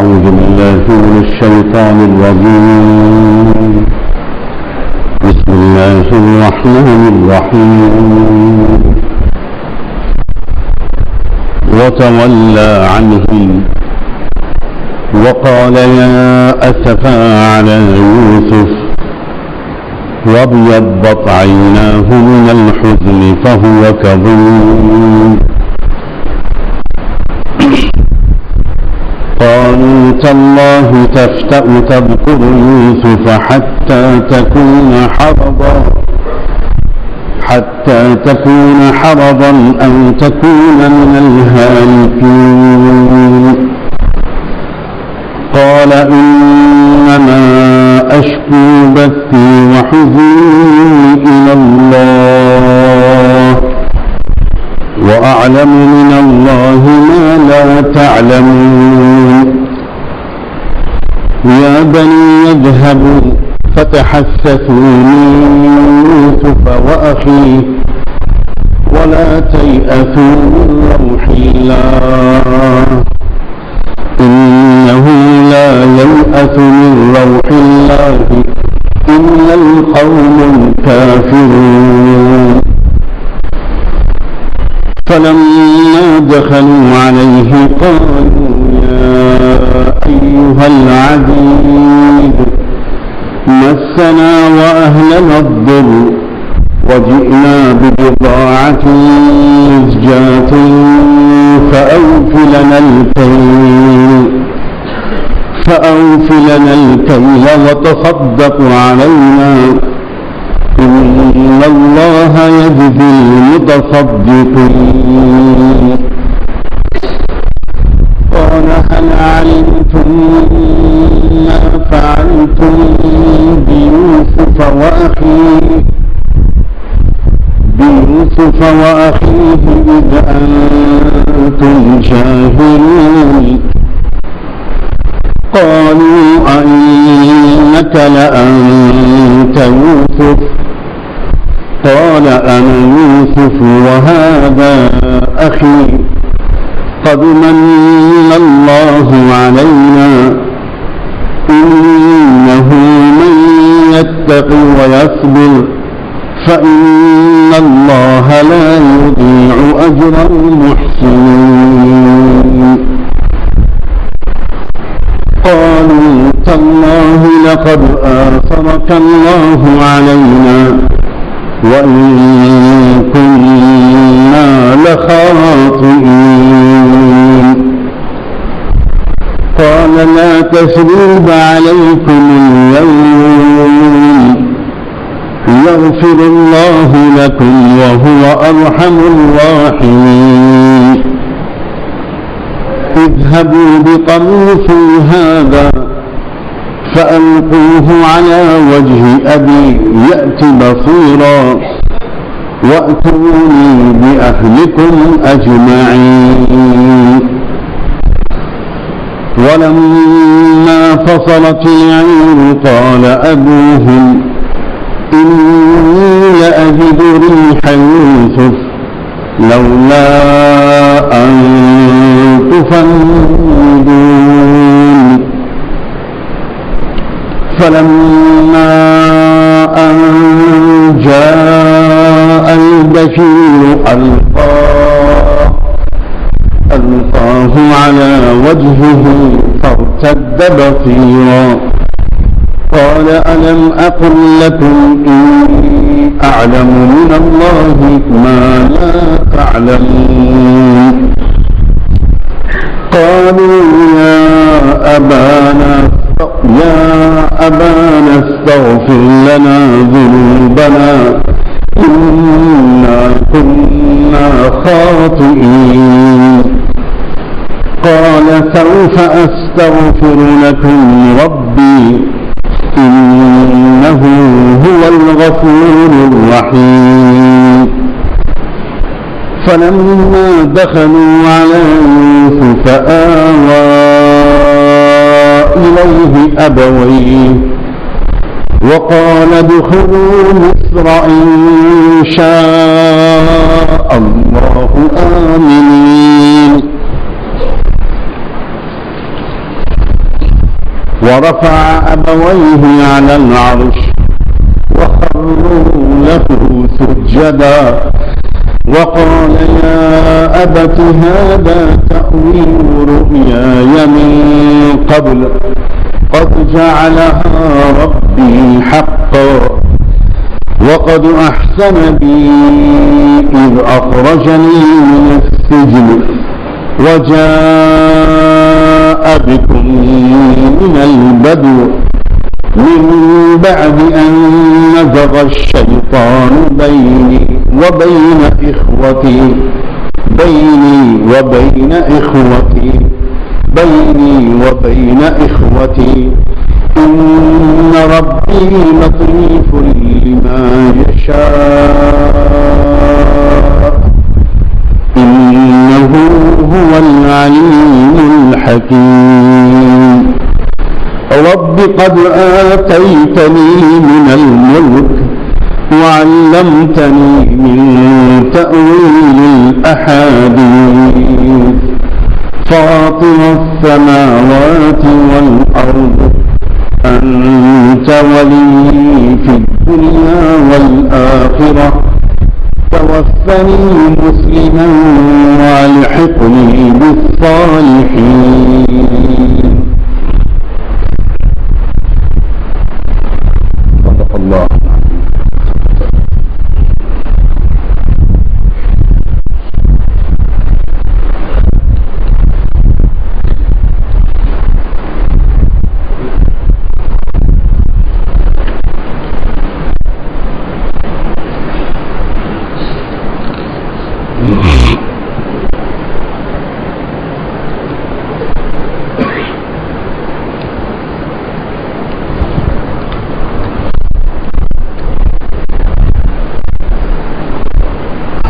أعوذ بالله من الشيطان الرجيم. بسم الله الرحمن الرحيم. وتولى عنهم وقال يا أسفا على يوسف وابيضت عيناه من الحزن فهو كظيم. قالوا تالله تفتأ تذكر يوسف حتى تكون حرضا أو تكون من الهالكين. قال إنما أشكو بثي وحزني إلى الله وأعلم من الله ما لا تعلمون. يا بني اذهبوا فتحسسوا من يوسف وأخيه ولا تيأسوا من روح الله إنه لا ييأس من روح الله إلا القوم الكافرون. فلما دخلوا عليه قالوا يا أيها العزيز مسنا وأهلنا الضر وجئنا ببضاعة مزجاة فأوف لنا الكيل وتصدق علينا إن الله يجزي المتصدقين. قال هل علمتم ما فعلتم بيوسف وأخيه إذ أنتم جاهلون. قالوا أئنك لأنت يوسف قال أنا يوسف وهذا أخي قد من الله علينا إنه من يتق ويصبر فإن الله لا يضيع أجر المحسنين. قالوا تالله لقد آثرك الله علينا وإن كنا لخاطئين. قال لا تثريب عليكم اليوم يغفر الله لكم وهو أرحم الراحمين. اذهبوا بقميصي هذا فألقوه على وجه أبي يأت بصيرا وأتوني بأهلكم أجمعين. ولما فصلت العير قال أبوهم إني لأجد ريح يوسف لولا أن تفندون. فلما أن جاء البشير ألقاه على وجهه فارتد بصيرا قال ألم أقل لكم إني أعلم من الله ما لا تعلمون. قالوا يا أبانا استغفر لنا ذنوبنا إنا كنا خاطئين. قال سوف أستغفر لكم ربي إنه هو الغفور الرحيم. فلما دخلوا على يوسف آوى إليه أبويه وقال ادخلوا مصر إن شاء الله آمنين. ورفع أبويه على العرش وخروا له سجدا وقال يا أبت هذا تأويل رؤياي من قبل قد جعلها ربي حقا وقد أحسن بي إذ أخرجني من السجن وجاء بكم من البدو من بعد أن نزغ الشيطان بيني وبين إخوتي إن ربي لطيف لما يشاء إنه هو العليم الحكيم رب قد آتيتني من الملك وعلمتني من تأويل الأحاديث فاطر السماوات والأرض أنت ولي في الدنيا والآخرة توفني مسلما والحقني بالصالحين. صدق الله.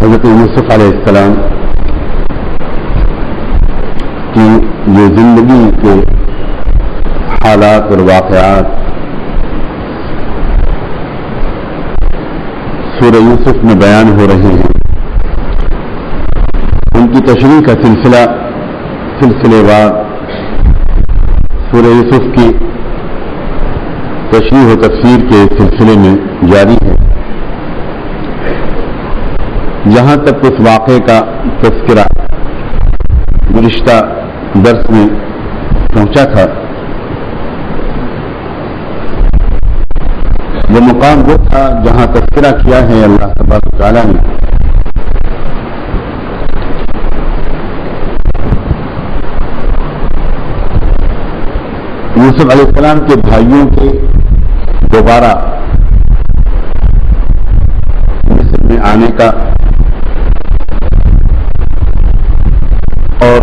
حضرت یوسف علیہ السلام کی یہ زندگی کے حالات اور واقعات سورہ یوسف میں بیان ہو رہے ہیں. ان کی تشریح کا سلسلے وار سورہ یوسف کی تشریح و تفسیر کے سلسلے میں جاری ہے. جہاں تک اس واقعے کا تذکرہ گزشتہ درس میں پہنچا تھا وہ مقام وہ تھا جہاں تذکرہ کیا ہے اللہ تبارک و تعالیٰ نے یوسف علیہ السلام کے بھائیوں کے دوبارہ مصر میں آنے کا اور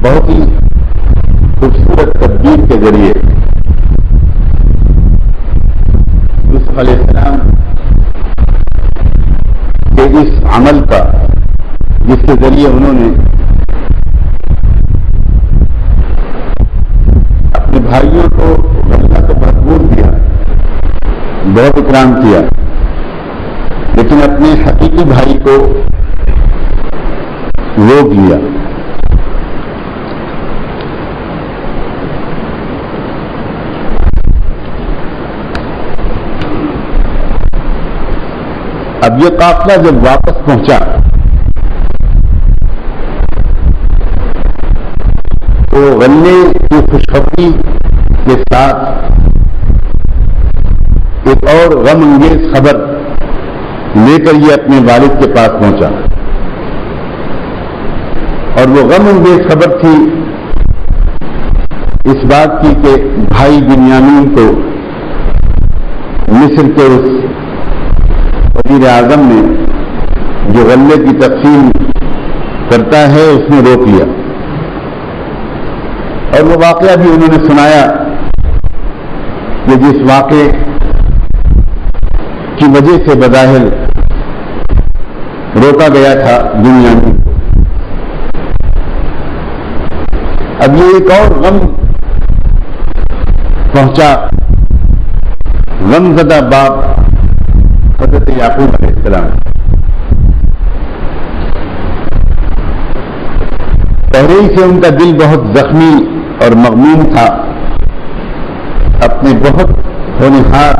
بہت ہی خوبصورت تدبیر کے ذریعے یوسف علیہ السلام کے اس عمل کا جس کے ذریعے انہوں نے اپنے بھائیوں کو غلہ تو بھرپور کیا، بہت اکرام کیا، لیکن اپنے حقیقی بھائی کو روک لیا. اب یہ قافلہ جب واپس پہنچا تو غلے کی خوشخبری کے ساتھ ایک اور غم انگیز خبر لے کر یہ اپنے والد کے پاس پہنچا، اور وہ غم انگیز خبر تھی اس بات کی کہ بھائی بنیامین کو مصر کے اس وزیر اعظم نے جو غلے کی تقسیم کرتا ہے اس نے روک لیا. اور وہ واقعہ بھی انہوں نے سنایا کہ جس واقعے کی وجہ سے بظاہر روکا گیا تھا دنیا میں. اب یہ ایک اور غم پہنچا، غم زدہ باپ حضرت یعقوب علیہ السلام. پہلے پہلے ہی سے ان کا دل بہت زخمی اور مغموم تھا اپنے بہت ہونہار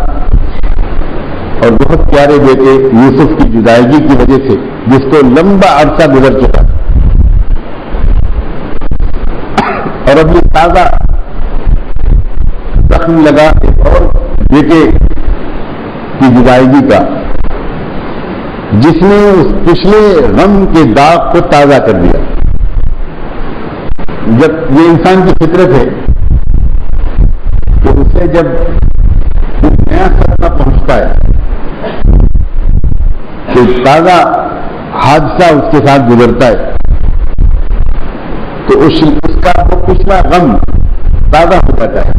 اور بہت پیارے بیٹے یوسف کی جدائیگی کی وجہ سے، جس کو لمبا عرصہ گزر چکا اور اب یہ تازہ زخم لگا ایک اور بیٹے کی جدائیگی کا، جس نے اس پچھلے غم کے داغ کو تازہ کر دیا۔ جب یہ انسان کی فطرت ہے کہ اسے جب نیا صدمہ پہنچتا ہے تو تازہ حادثہ اس کے ساتھ گزرتا ہے تو اس کا وہ پچھلا غم تازہ ہو جاتا ہے۔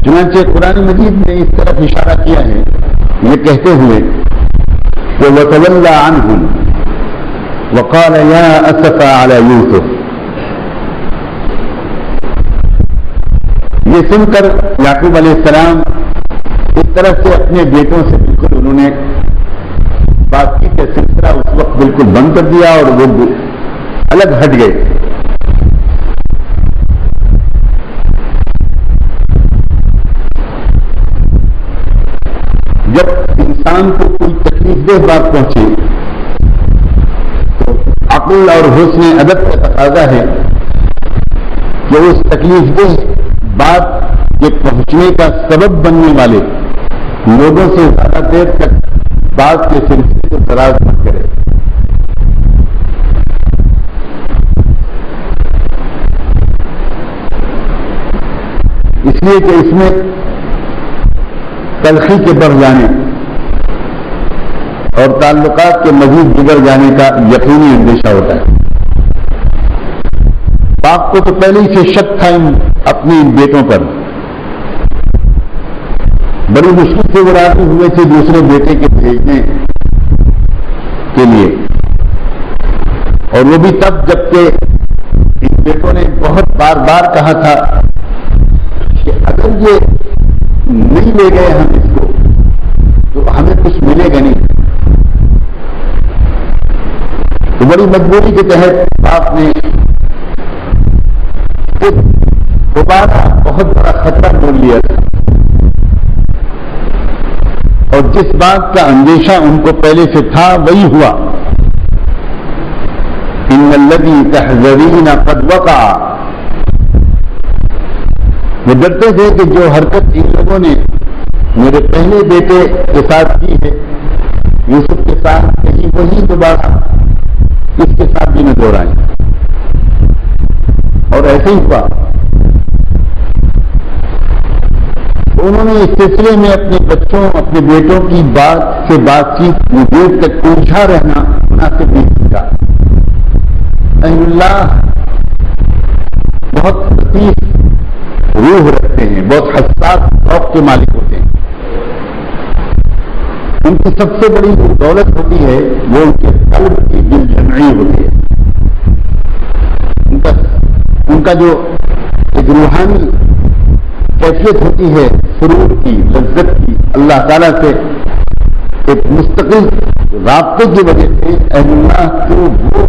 چنانچہ قرآن مجید نے اس طرف اشارہ کیا ہے یہ کہتے ہوئے کہ وَتَوَلَّى عَنْهُمْ وَقَالَ يَا أَسَفَا عَلَى يُوسُف۔ یہ سن کر یعقوب علیہ السلام اس طرح سے اپنے بیٹوں سے بالکل انہوں نے بات چیت کا سلسلہ اس وقت بالکل بند کر دیا اور وہ الگ ہٹ گئے۔ جب انسان کو کوئی تکلیف دہ بات پہنچے تو عقل اور حسن ادب کا تقاضا ہے کہ اس تکلیف دہ بات کے پہنچنے کا سبب بننے والے لوگوں سے زیادہ دیر تک بات کے سلسلے کو دراز نہ کرے۔ اس لیے کہ اس میں تلخی کے بڑھ جانے اور تعلقات کے مزید بگڑ جانے کا یقینی اندیشہ ہوتا ہے۔ باپ کو تو پہلے ہی سے شک تھا اپنے بیٹوں پر، بڑی مشکل سے وہ راضی ہوئے تھے دوسرے بیٹے کے بھیجنے کے لیے، اور وہ بھی تب جب کہ ان بیٹوں نے بہت بار بار کہا تھا کہ اگر یہ نہیں لے گئے ہم اس کو تو ہمیں کچھ ملے گا نہیں۔ تو بڑی مجبوری کے تحت باپ نے دوبارہ بہت بڑا خطرہ بول لیا تھا، اور جس بات کا اندیشہ ان کو پہلے سے تھا وہی ہوا۔ ان الذی تحذرین قد وقع، وہ ڈرتے تھے کہ جو حرکت ان لوگوں نے میرے پہلے بیٹے کے ساتھ کی ہے یوسف کے ساتھ، کہیں وہی دوبارہ اس کے ساتھ بھی نہ دوہرائیں۔ اور ایسے ہی ہوا، انہوں نے اس سلسلے میں اپنے بچوں اپنے بیٹوں کی بات سے بات چیت میں دیر تک الجھا رہنا مناسب نہیں سمجھا۔ اہل اللہ بہت لطیف روح رکھتے ہیں، بہت حساس ذوق کے مالک ہوتے ہیں۔ ان کی سب سے بڑی جو دولت ہوتی ہے وہ ان کے قلب کی دل جمعی ہوتی ہے۔ ان کا جو ایک روحانی کیفیت ہوتی ہے سرور کی، لذت کی، اللہ تعالیٰ سے ایک مستقل رابطے کی وجہ سے اہل اللہ کو وہ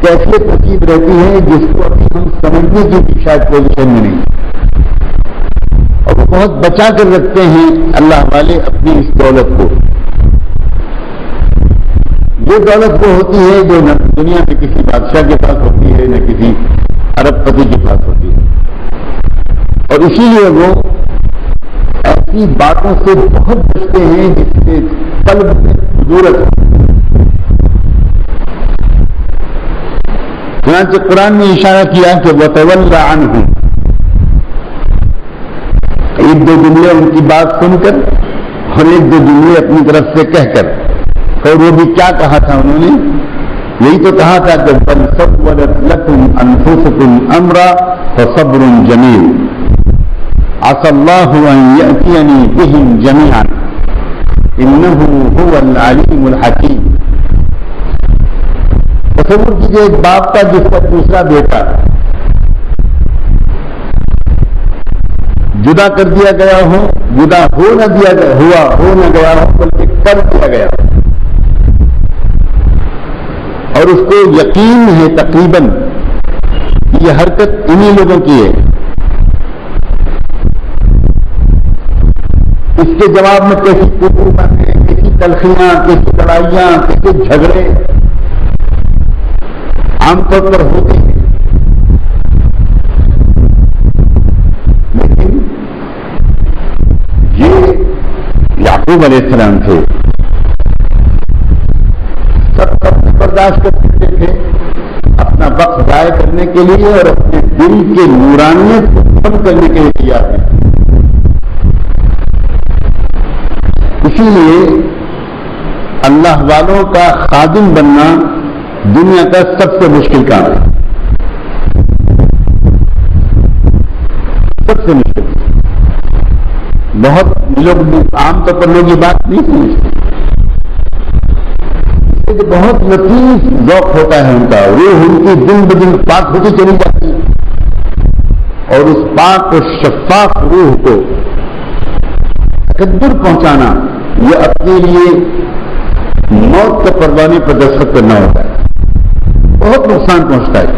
کیفیت نصیب رہتی ہے جس کو ابھی ہم سمجھنے کی بھی شاید پوزیشن میں نہیں، اور وہ بہت بچا کر رکھتے ہیں اللہ والے اپنی اس دولت کو۔ یہ دولت وہ ہوتی ہے جو نہ دنیا میں کسی بادشاہ کے پاس ہوتی ہے نہ کسی ارب پتی کے پاس ہوتی ہے، اور اسی لیے وہ ایسی باتوں سے بہت بچتے ہیں جس سے قلب میں ضرورت ہے۔ چنانچہ قرآن نے اشارہ کیا کہ وَتَوَلَّى عَنْهُمْ، ایک دو جملے ان کی بات سن کر اور ایک دو جملے اپنی طرف سے کہہ کر، اور وہ بھی کیا کہا تھا انہوں نے؟ یہی تو کہا تھا کہ بل سولت لکم انفسکم امرا فصبر جمیل عسى الله ان ياتيني بهم جميعا انه هو العليم الحكيم۔ تصور کیجیے ایک باپ کا جس کا دوسرا بیٹا جدا کر دیا گیا ہو، جدا ہو نہ گیا ہو بلکہ کر دیا گیا ہو، اور اس کو یقین ہے تقریباً یہ حرکت انہی لوگوں کی ہے. اس کے جواب میں کیسی حکومتیں، کیسی تلخیاں، کیسی لڑائیاں، کیسے جھگڑے عام طور پر ہوتے ہیں. لیکن یہ یعقوب علیہ السلام تھے، سب برداشت کرتے تھے اپنا وقت ضائع کرنے کے لیے اور اپنے دل کے نورانیت کو کم کرنے کے لیے تیار ہیں. اسی لیے اللہ والوں کا خادم بننا دنیا کا سب سے مشکل کام ہے، سب سے مشکل. بہت لوگ عام طور پر لوگ یہ بات نہیں سمجھتے کہ بہت لطیف ذوق ہوتا ہے ان کا، روح ان کی دن بدن پاک ہوتی چلی جاتی اور اس پاک و شفاف روح کو تقدر پہنچانا یہ اپنے لیے موت کے پروانے پر دستخط کرنا ہوتا ہے، بہت نقصان پہنچتا ہے.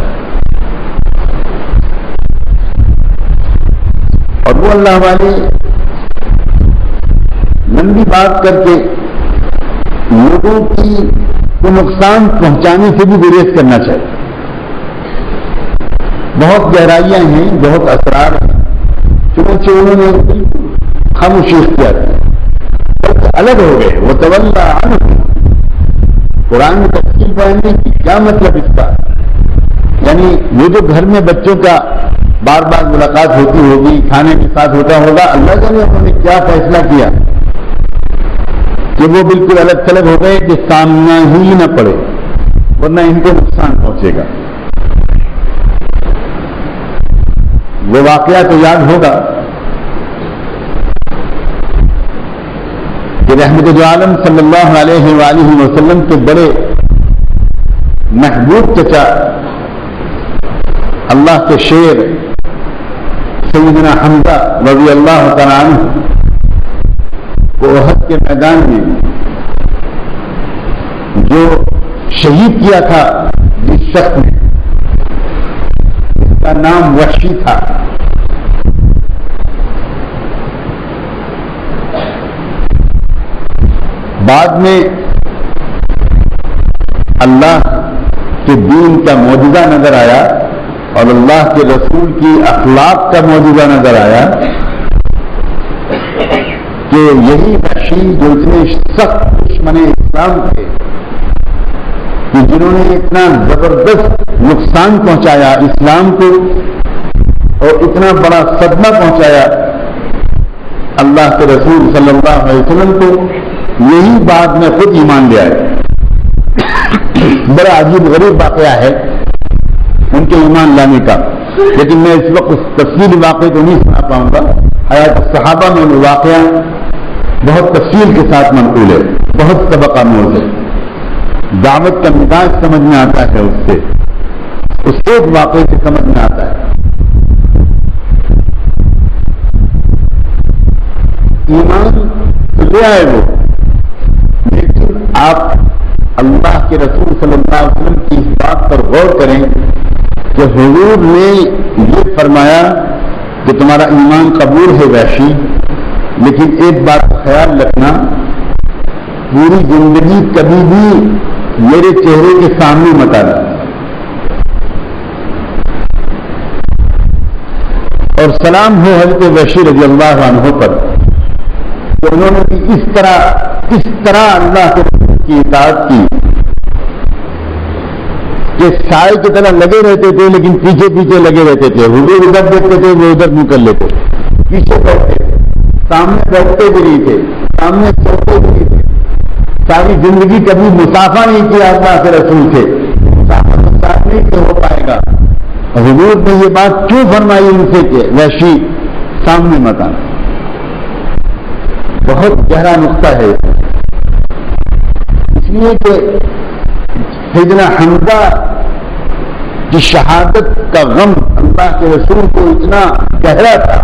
اور وہ اللہ والے لمبی بات کر کے لوگوں کی کو نقصان پہنچانے سے بھی گریز کرنا چاہیے. بہت گہرائیاں ہیں، بہت اسرار ہیں، چنانچہ انہوں نے خاموشی اختیار کی، الگ ہو گئے. وہ تولا عنہ، قرآن میں تفصیل بیان کی کیا مطلب اس کا، یعنی وہ جو گھر میں بچوں کا بار بار ملاقات ہوتی ہوگی، کھانے کے ساتھ ہوتا ہوگا، اللہ جانے انہوں نے کیا فیصلہ کیا کہ وہ بالکل الگ تھلگ ہو گئے کہ سامنا ہی نہ پڑے ورنہ ان کو نقصان پہنچے گا. وہ واقعہ تو یاد ہوگا کہ رحمت جو عالم صلی اللہ علیہ وآلہ وسلم کے بڑے محبوب چچا اللہ کے شیر سیدنا حمزہ رضی اللہ تعالیٰ عنہ کو احد کے میدان میں جو شہید کیا تھا جس شخص نے، اس کا نام وحشی تھا. بعد میں اللہ کے دین کا معجزہ نظر آیا اور اللہ کے رسول کی اخلاق کا معجزہ نظر آیا کہ یہی وحشی جو اتنے سخت دشمن اسلام تھے، کہ جنہوں نے اتنا زبردست نقصان پہنچایا اسلام کو اور اتنا بڑا صدمہ پہنچایا اللہ کے رسول صلی اللہ علیہ وسلم کو، یہی بات میں خود ایمان لے آئے. بڑا عجیب غریب واقعہ ہے ان کے ایمان لانے کا، لیکن میں اس وقت اس تفصیلی واقعے کو نہیں سنا پاؤں گا. حیات صحابہ میں وہ واقعہ بہت تفصیل کے ساتھ منقول ہے، بہت سبق آموز ہے. دعوت کا مزاج سمجھ میں آتا ہے اس سے ایک واقعے سے سمجھ میں آتا ہے. ایمان تو لے آئے وہ، لیکن آپ اللہ کے رسول صلی اللہ علیہ وسلم کی اس بات پر غور کریں کہ حضور نے یہ فرمایا کہ تمہارا ایمان قبول ہے وحشی، لیکن ایک بات خیال رکھنا، پوری زندگی کبھی بھی میرے چہرے کے سامنے مت آنا. اور سلام ہو حضرت وحشی رضی اللہ عنہ پر کہ انہوں نے بھی اس طرح اللہ کے رسول کی اطاعت کی کہ سائے کی طرح لگے رہتے تھے، لیکن پیچھے پیچھے لگے رہتے تھے. حضور ادھر دیکھتے تھے، وہ ادھر منہ کر لیتے، پیچھے بیٹھتے، سامنے بیٹھتے بھی نہیں تھے، سامنے سوتے بھی نہیں تھے. ساری زندگی کبھی مسافہ نہیں کیا اللہ کے رسول سے، مسافہ نہیں کہ ہو پائے گا. حضور نے یہ بات کیوں فرمائی ان سے کہ وحشی سامنے مت آنا؟ بہت گہرا نقطہ ہے. اس لیے کہ سیدنا حمزہ کی شہادت کا غم اللہ کے رسول کو اتنا گہرا تھا،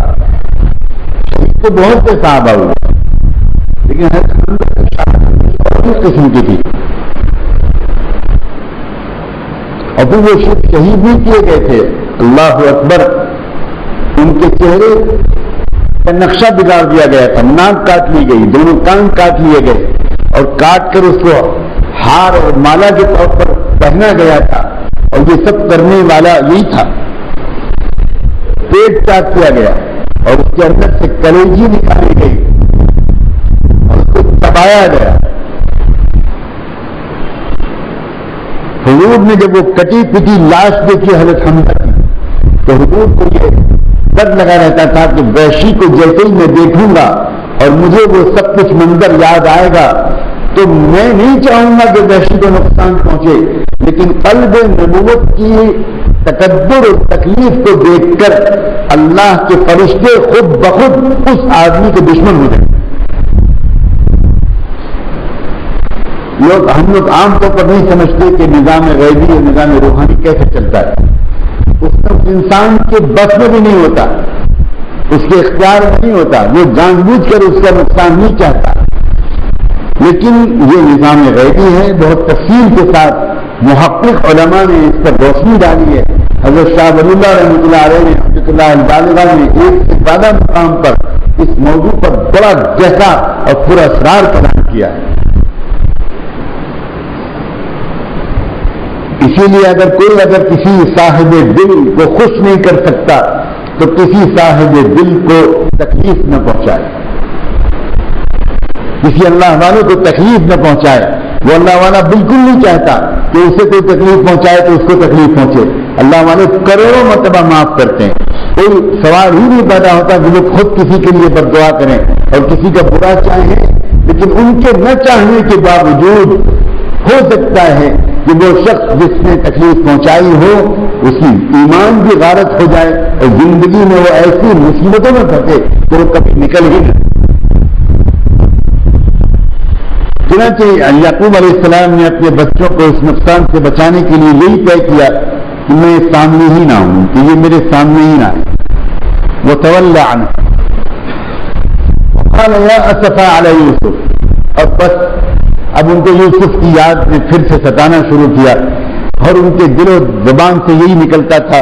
اس کو بہت سے صحابہ ہوئے، لیکن حضرت حمزہ کی شہادت اور اس قسم کی تھی. اور پھر وہ شہید بھی کیے گئے تھے. اللہ اکبر. ان کے چہرے کا نقشہ بگاڑ دیا گیا تھا, ناک کاٹ لی گئی, دونوں کان کاٹ لیے گئے اور کاٹ کر اس کو ہار اور مالا کے طور پر پہنا گیا تھا. اور یہ سب کرنے والا یہی تھا. پیٹ کاٹ کیا گیا اور اس کے اندر سے کلیجی نکالی گئی اور اس کو دبایا گیا. حضور نے جب وہ کٹی پٹی لاش دیکھی حضرت حمزہ کی تو حضور کو یہ ڈر لگا رہتا تھا کہ وحشی کو جیسے ہی میں دیکھوں گا اور مجھے وہ سب کچھ منظر یاد آئے گا تو میں نہیں چاہوں گا کہ وحشی کو نقصان پہنچے, لیکن قلب نبوت کی تکبر اور تکلیف کو دیکھ کر اللہ کے فرشتے خود بخود اس آدمی کے دشمن ہو جائیں. ہم لوگ عام طور پر نہیں سمجھتے کہ نظام غیبی اور نظام روحانی کیسے چلتا ہے. اس انسان کے بس میں بھی نہیں ہوتا, اس کے اختیار میں نہیں ہوتا, وہ جان بوجھ کر اس کا نقصان نہیں چاہتا. لیکن یہ نظام غیبی ہے. بہت تفصیل کے ساتھ محقق علماء نے اس پر روشنی ڈالی ہے. حضرت شاہ ولی اللہ رحمۃ اللہ علیہ نے رحمۃ اللہ البالغہ نے ایک سے زیادہ مقام پر اس موضوع پر بڑا گہرا اور پورا اسرار بیان کیا ہے. اسی لیے اگر کسی صاحب دل کو خوش نہیں کر سکتا تو کسی صاحب دل کو تکلیف نہ پہنچائے, کسی اللہ والے کو تکلیف نہ پہنچائے. وہ اللہ والا بالکل نہیں چاہتا کہ اسے کوئی تکلیف پہنچائے تو اس کو تکلیف پہنچے. اللہ والے کروڑوں مرتبہ معاف کرتے ہیں. کوئی سوال ہی نہیں پیدا ہوتا کہ وہ خود کسی کے لیے بد دعا کریں اور کسی کا برا چاہیں, لیکن ان کے نہ چاہنے کے باوجود ہو سکتا ہے کہ وہ شخص جس نے تکلیف پہنچائی ہو اس کی ایمان بھی غارت ہو جائے اور زندگی میں وہ ایسی مصیبتوں میں پھنسے کہ وہ کبھی نکل ہی نہ. چنانچہ یعقوب علیہ السلام نے اپنے بچوں کو اس نقصان سے بچانے کے لیے یہی طے کیا کہ میں سامنے ہی نہ ہوں, کہ یہ میرے سامنے ہی نہ آئے. وتولى عنه وقال يا اسفا على يوسف. اب بس اب ان کو یوسف کی یاد نے پھر سے ستانا شروع کیا اور ان کے دل و زبان سے یہی نکلتا تھا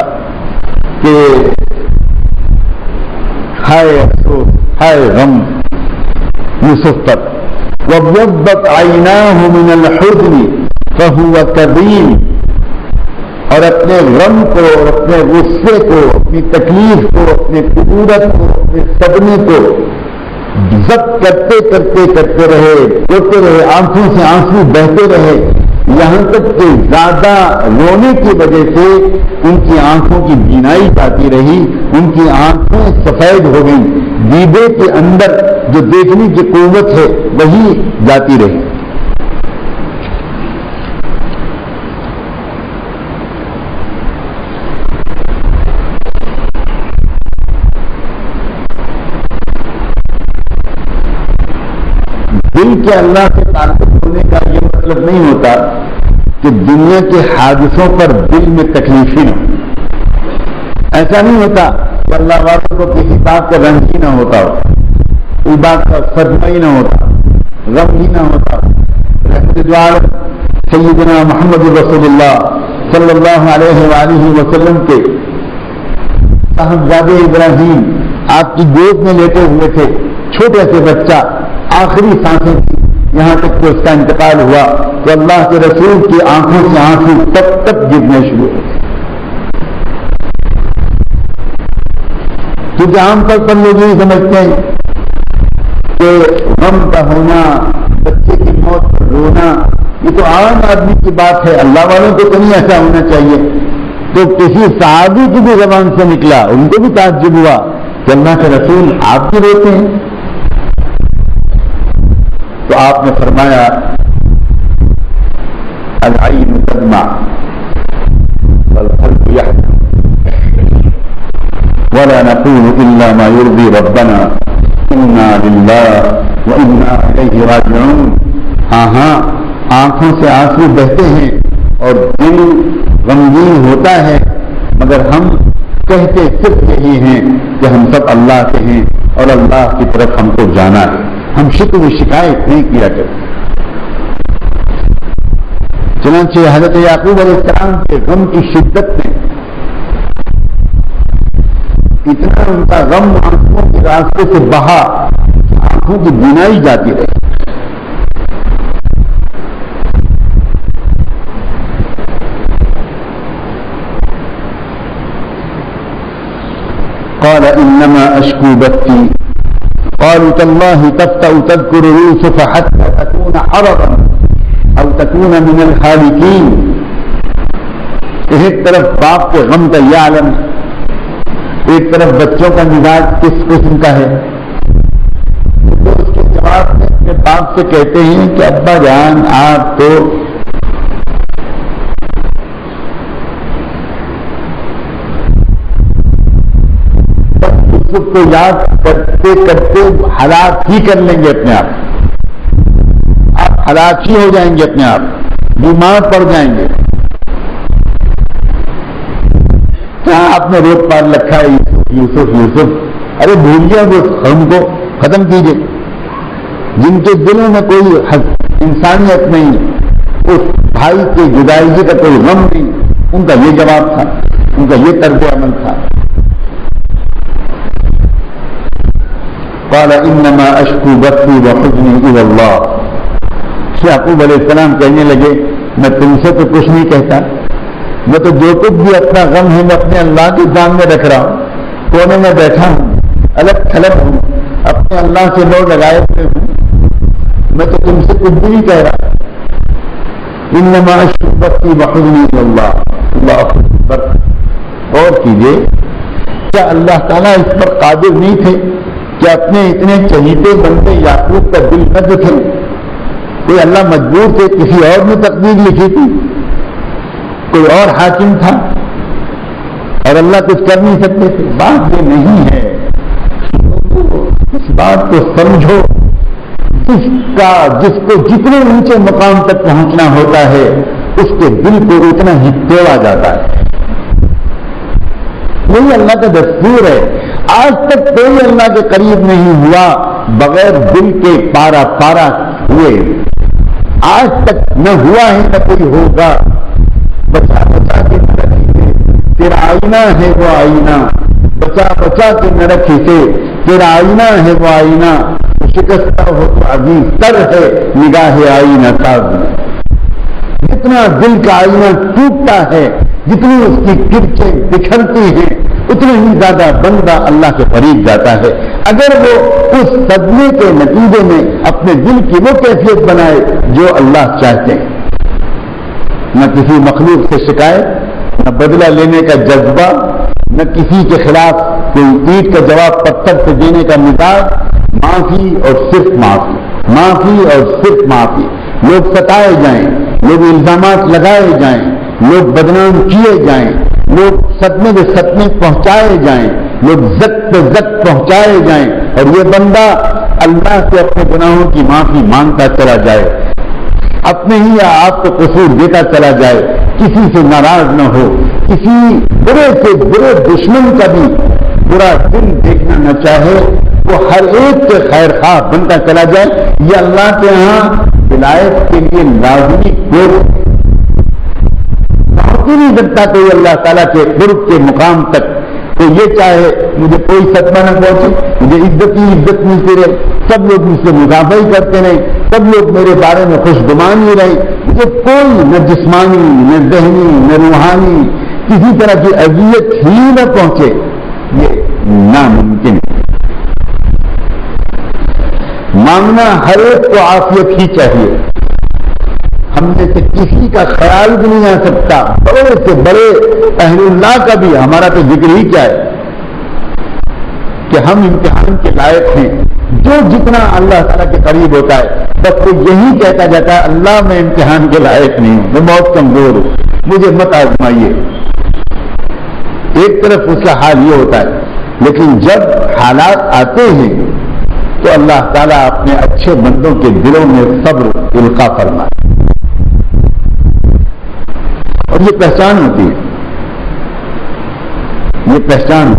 کہ ہائے افسوس, ہائے غم یوسف پر. وابيضت عيناه من الحزن فهو كظيم. اور اپنے غم کو, اپنے غصے کو, اپنی تکلیف کو, اپنے قدرت کو, اپنے صدمے کو ضبط کرتے رہے, روتے رہے, آنکھوں سے آنسو بہتے رہے, یہاں تک کہ زیادہ رونے کی وجہ سے ان کی آنکھوں کی بینائی جاتی رہی, ان کی آنکھیں سفید ہو گئیں, دیدے کے اندر جو دیکھنے کی قوت ہے وہی جاتی رہی. دل کے اللہ سے تعلق ہونے کا یہ مطلب نہیں ہوتا کہ دنیا کے حادثوں پر دل میں تکلیف ہی نہ ہو. ایسا نہیں ہوتا کہ اللہ والوں کو کسی بات کا رنج ہی نہ ہوتا ہو, کوئی بات کا صدمہ ہی نہ ہوتا, غم ہی نہ ہوتا. رحمت دوار سیدنا محمد رسول اللہ صلی اللہ علیہ وآلہ وسلم کے صاحبزادے ابراہیم آپ کی گود میں لیٹے ہوئے تھے, چھوٹے سے بچہ, آخری سانسیں تھی, یہاں تک کہ اس کا انتقال ہوا تو اللہ کے رسول کی آنکھوں سے آنسو تب گرنے شروع ہوئے. کیونکہ عام طور پر لوگ یہ سمجھتے ہیں کہ غم کا ہونا, بچے کی موت پر رونا یہ تو عام آدمی کی بات ہے, اللہ والوں کو تو نہیں ایسا ہونا چاہیے. تو کسی صحابی کی بھی زبان سے نکلا, ان کو بھی تعجب ہوا کہ اللہ کے رسول آپ بھی روتے ہیں. تو آپ نے فرمایا العین تدمع والقلب يحزن ولا نقول الا ما يرضي ربنا انا لله وانا الیہ راجعون. ہاں آنکھوں سے آنسو بہتے ہیں اور دل غمگین ہوتا ہے, مگر ہم کہتے صرف یہی ہیں کہ ہم سب اللہ کے ہیں اور اللہ کی طرف ہم کو جانا ہے. ہم شکوہ و شکایت نہیں کیا کرتے. چنانچہ حضرت یعقوب علیہ السلام کے غم کی شدت میں اتنا ان کا غم آنکھوں کے راستے سے بہا، آنکھوں کی بینائی جاتی رہی۔ قال انما اشكو بثي قالوا تالله تفتأ تذكر يوسف حتى تكون حرضا او تكون من الهالكين۔ ایک طرف باپ کے غم کا یہ عالم، ایک طرف بچوں کا مزاج کس قسم کا ہے، تو اس کے جواب میں اپنے باپ سے کہتے ہیں کہ ابا جان آپ تو کو یاد کرتے کرتے ہلاک ہی کر لیں گے اپنے آپ ہلاک ہی ہو جائیں گے، اپنے آپ بیمار پڑ جائیں گے۔ کہاں آپ نے روک پار رکھا ہے یوسف یوسف، ارے بھولیے اس غم کو ختم کیجیے۔ جن کے دلوں میں کوئی انسانیت نہیں، اس بھائی کی جدائی کا کوئی غم نہیں، ان کا یہ جواب تھا، ان کا یہ طرز عمل تھا۔ قال انما اشکو بثی وحزنی الی اللہ۔ یعقوب علیہ السلام کہنے لگے میں تم سے تو کچھ نہیں کہتا، میں تو جو کچھ بھی اپنا غم ہے میں اپنے اللہ کے سامنے رکھ رہا ہوں، کونے میں بیٹھا ہوں، الگ تھلگ ہوں، اپنے اللہ سے لوگ لگائے ہوئے ہوں، میں تو تم سے کچھ بھی نہیں کہہ رہا۔ انما اشکو بثی وحزنی الی اللہ۔ اللہ اکبر، غور کیجیے، کیا اللہ تعالیٰ اس پر قادر نہیں تھے کہ اپنے اتنے چہیتے بندے یعقوب کا دل نہ دکھے؟ کوئی اللہ مجبور تھے، کسی اور نے تقدیر لکھی تھی، کوئی اور حاکم تھا اور اللہ کچھ کر نہیں سکتے تھے؟ بات یہ نہیں ہے، اس بات کو سمجھو، جس کو جتنے اونچے مقام تک پہنچنا ہوتا ہے اس کے دل کو اتنا ہی توڑا جاتا ہے۔ یہی اللہ کا دستور ہے۔ آج تک کوئی اللہ کے قریب نہیں ہوا بغیر دل کے پارا پارا ہوئے، آج تک نہ ہوا ہے نہ کوئی ہوگا۔ بچا بچا کے نہ رکھی سے تیرا آئینہ ہے وہ آئینہ، بچا بچا کے نہ رکھی سے تیرا آئینہ ہے وہ آئینہ، شکستہ ہو تو عزیز تر ہے نگاہ آئینہ ساز۔ جتنا دل کا آئینہ ٹوٹتا ہے، جتنی اس کی کرچیں بکھرتی ہیں، اتنا ہی زیادہ بندہ اللہ کے قریب جاتا ہے۔ اگر وہ اس صدمے کے نتیجے میں اپنے دل کی وہ کیفیت بنائے جو اللہ چاہتے ہیں، نہ کسی مخلوق سے شکایت، نہ بدلہ لینے کا جذبہ، نہ کسی کے خلاف کوئی اینٹ کا جواب پتھر سے دینے کا مزاج، معافی اور صرف معافی، معافی اور صرف معافی۔ لوگ ستائے جائیں، لوگ الزامات لگائے جائیں، لوگ بدنام کیے جائیں، لوگ صدمے کے صدمے پہنچائے جائیں، لوگ زد پہ زد پہنچائے جائیں، اور یہ بندہ اللہ سے اپنے گناہوں کی معافی مانگتا چلا جائے، اپنے ہی یا آپ کو قصور دیتا چلا جائے، کسی سے ناراض نہ ہو، کسی برے سے برے دشمن کا بھی برا دن دیکھنا نہ چاہے، وہ ہر ایک کے خیر خواہ بنتا چلا جائے، یہ اللہ کے ہاں ولایت کے لیے لازمی کورس نہیں سکتا کوئی اللہ تعالیٰ کے قرب کے مقام تک۔ تو یہ چاہے مجھے کوئی صدمہ نہ پہنچے، مجھے عزت ہی عزت ملتی رہے، سب لوگ مجھ سے مدافع ہی کرتے رہے، سب لوگ میرے بارے میں خوش گمان ہی رہے، مجھے کوئی نہ جسمانی نہ ذہنی نہ روحانی کسی طرح کی اذیت ہی نہ پہنچے، یہ ناممکن ہے۔ مانگنا ہر ایک کو عافیت ہی چاہیے، ہم میں سے کسی کا خیال بھی نہیں آ سکتا، بڑے سے بڑے اہل اللہ کا بھی، ہمارا تو ذکر ہی کیا ہے کہ ہم امتحان کے لائق ہیں۔ جو جتنا اللہ تعالیٰ کے قریب ہوتا ہے بس وہ یہی کہتا جاتا ہے اللہ میں امتحان کے لائق نہیں ہوں، میں بہت کمزور ہوں، مجھے مت آزمائیے۔ ایک طرف اس کا حال یہ ہوتا ہے، لیکن جب حالات آتے ہیں تو اللہ تعالیٰ اپنے اچھے بندوں کے دلوں میں صبر القا فرمائے، اور یہ پہچان ہوتی ہے، یہ پہچان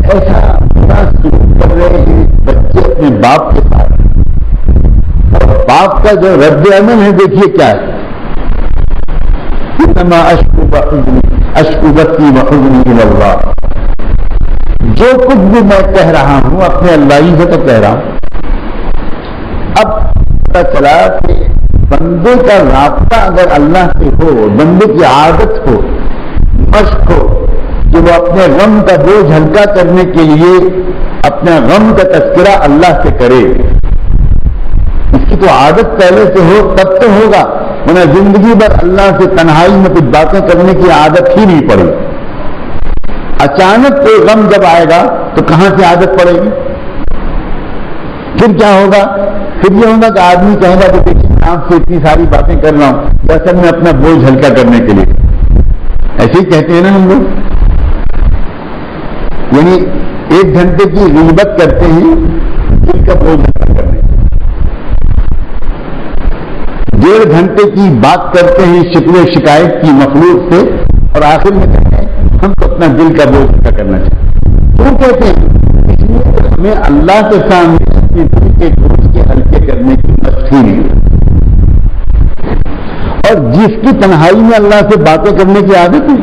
ایسا برا سلوک کر رہے ہیں بچے اپنے باپ کے ساتھ، اور آپ کا جو رد عمل ہے دیکھیے کیا ہے، انما اشکو بثی وحزنی الی اللہ، جو کچھ بھی میں کہہ رہا ہوں اپنے اللہ ہی سے تو کہہ رہا ہوں۔ اب پتہ چلا کہ بندے کا رابطہ اگر اللہ سے ہو، بندے کی عادت ہو، مشق ہو کہ وہ اپنے غم کا بوجھ ہلکا کرنے کے لیے اپنے غم کا تذکرہ اللہ سے کرے، اس کی تو عادت پہلے سے ہو تب تو ہوگا، ورنہ زندگی بھر اللہ سے تنہائی میں کچھ باتیں کرنے کی عادت ہی نہیں پڑے۔ اچانک کوئی غم جب آئے گا تو کہاں سے عادت پڑے گی؟ پھر کیا ہوگا؟ پھر یہ ہوگا کہ آدمی کہے گا کہ دیکھیے میں آپ سے اتنی ساری باتیں کر رہا ہوں اصل میں اپنا بوجھ ہلکا کرنے کے لیے، ایسے ہی کہتے ہیں نا ہم لوگ، یعنی 1 گھنٹے کی غیبت کرتے ہیں دل کا بوجھ ہلکا کرنے، 1.5 گھنٹے کی بات کرتے ہیں شکوے شکایت کی مخلوق سے، اور آخر میں کہتے ہیں ہم تو اپنا دل کا بوجھ ہلکا کرنا چاہتے ہیں۔ کیوں کہتے ہیں؟ اس لیے ہمیں اللہ کے سامنے اپنے دل کے بوجھ کے ہلکے کرنے کی مشق ہی نہیں، اور جس کی تنہائی میں اللہ سے باتیں کرنے کی عادت ہے،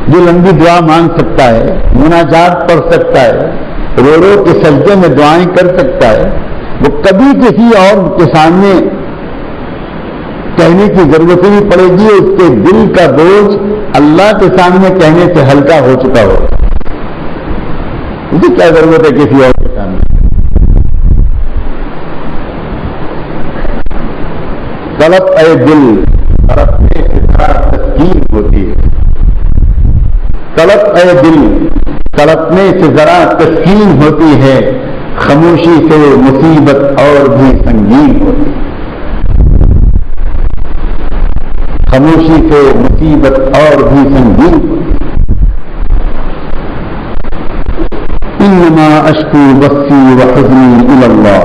جو لمبی دعا مانگ سکتا ہے، مناجات پڑھ سکتا ہے، رو رو کے سجدے میں دعائیں کر سکتا ہے، وہ کبھی کسی اور کے سامنے کہنے کی ضرورت نہیں پڑے گی، اس کے دل کا بوجھ اللہ کے سامنے کہنے سے ہلکا ہو چکا ہو، اسے کیا ضرورت ہے کسی اور کے سامنے۔ طلب اے دل تڑپنے سے ذرا تسکین ہوتی ہے، طلب اے دل تڑپنے سے ذرا تسکین ہوتی ہے، خاموشی سے مصیبت اور بھی سنگین ہوتی ہے، خاموشی سے مصیبت اور بھی سنگین ہوتی ہے۔ انما اشکو بثی وحزنی الی اللہ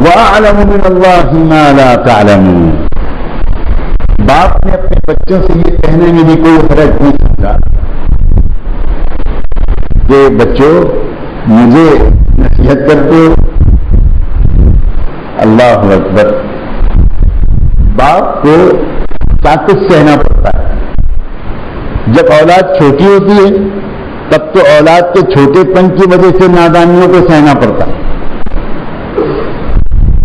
وَأَعْلَمُ مِنَ اللَّهِ مَا لَا تَعْلَمُونَ۔ باپ نے اپنے بچوں سے یہ کہنے میں بھی کوئی حرج نہیں سمجھا کہ بچوں مجھے نصیحت کرتے ہو، اللہ اکبر۔ باپ کو کیا کچھ سہنا پڑتا ہے، جب اولاد چھوٹی ہوتی ہے تب تو اولاد کے چھوٹے پن کی وجہ سے نادانیوں کو سہنا پڑتا ہے،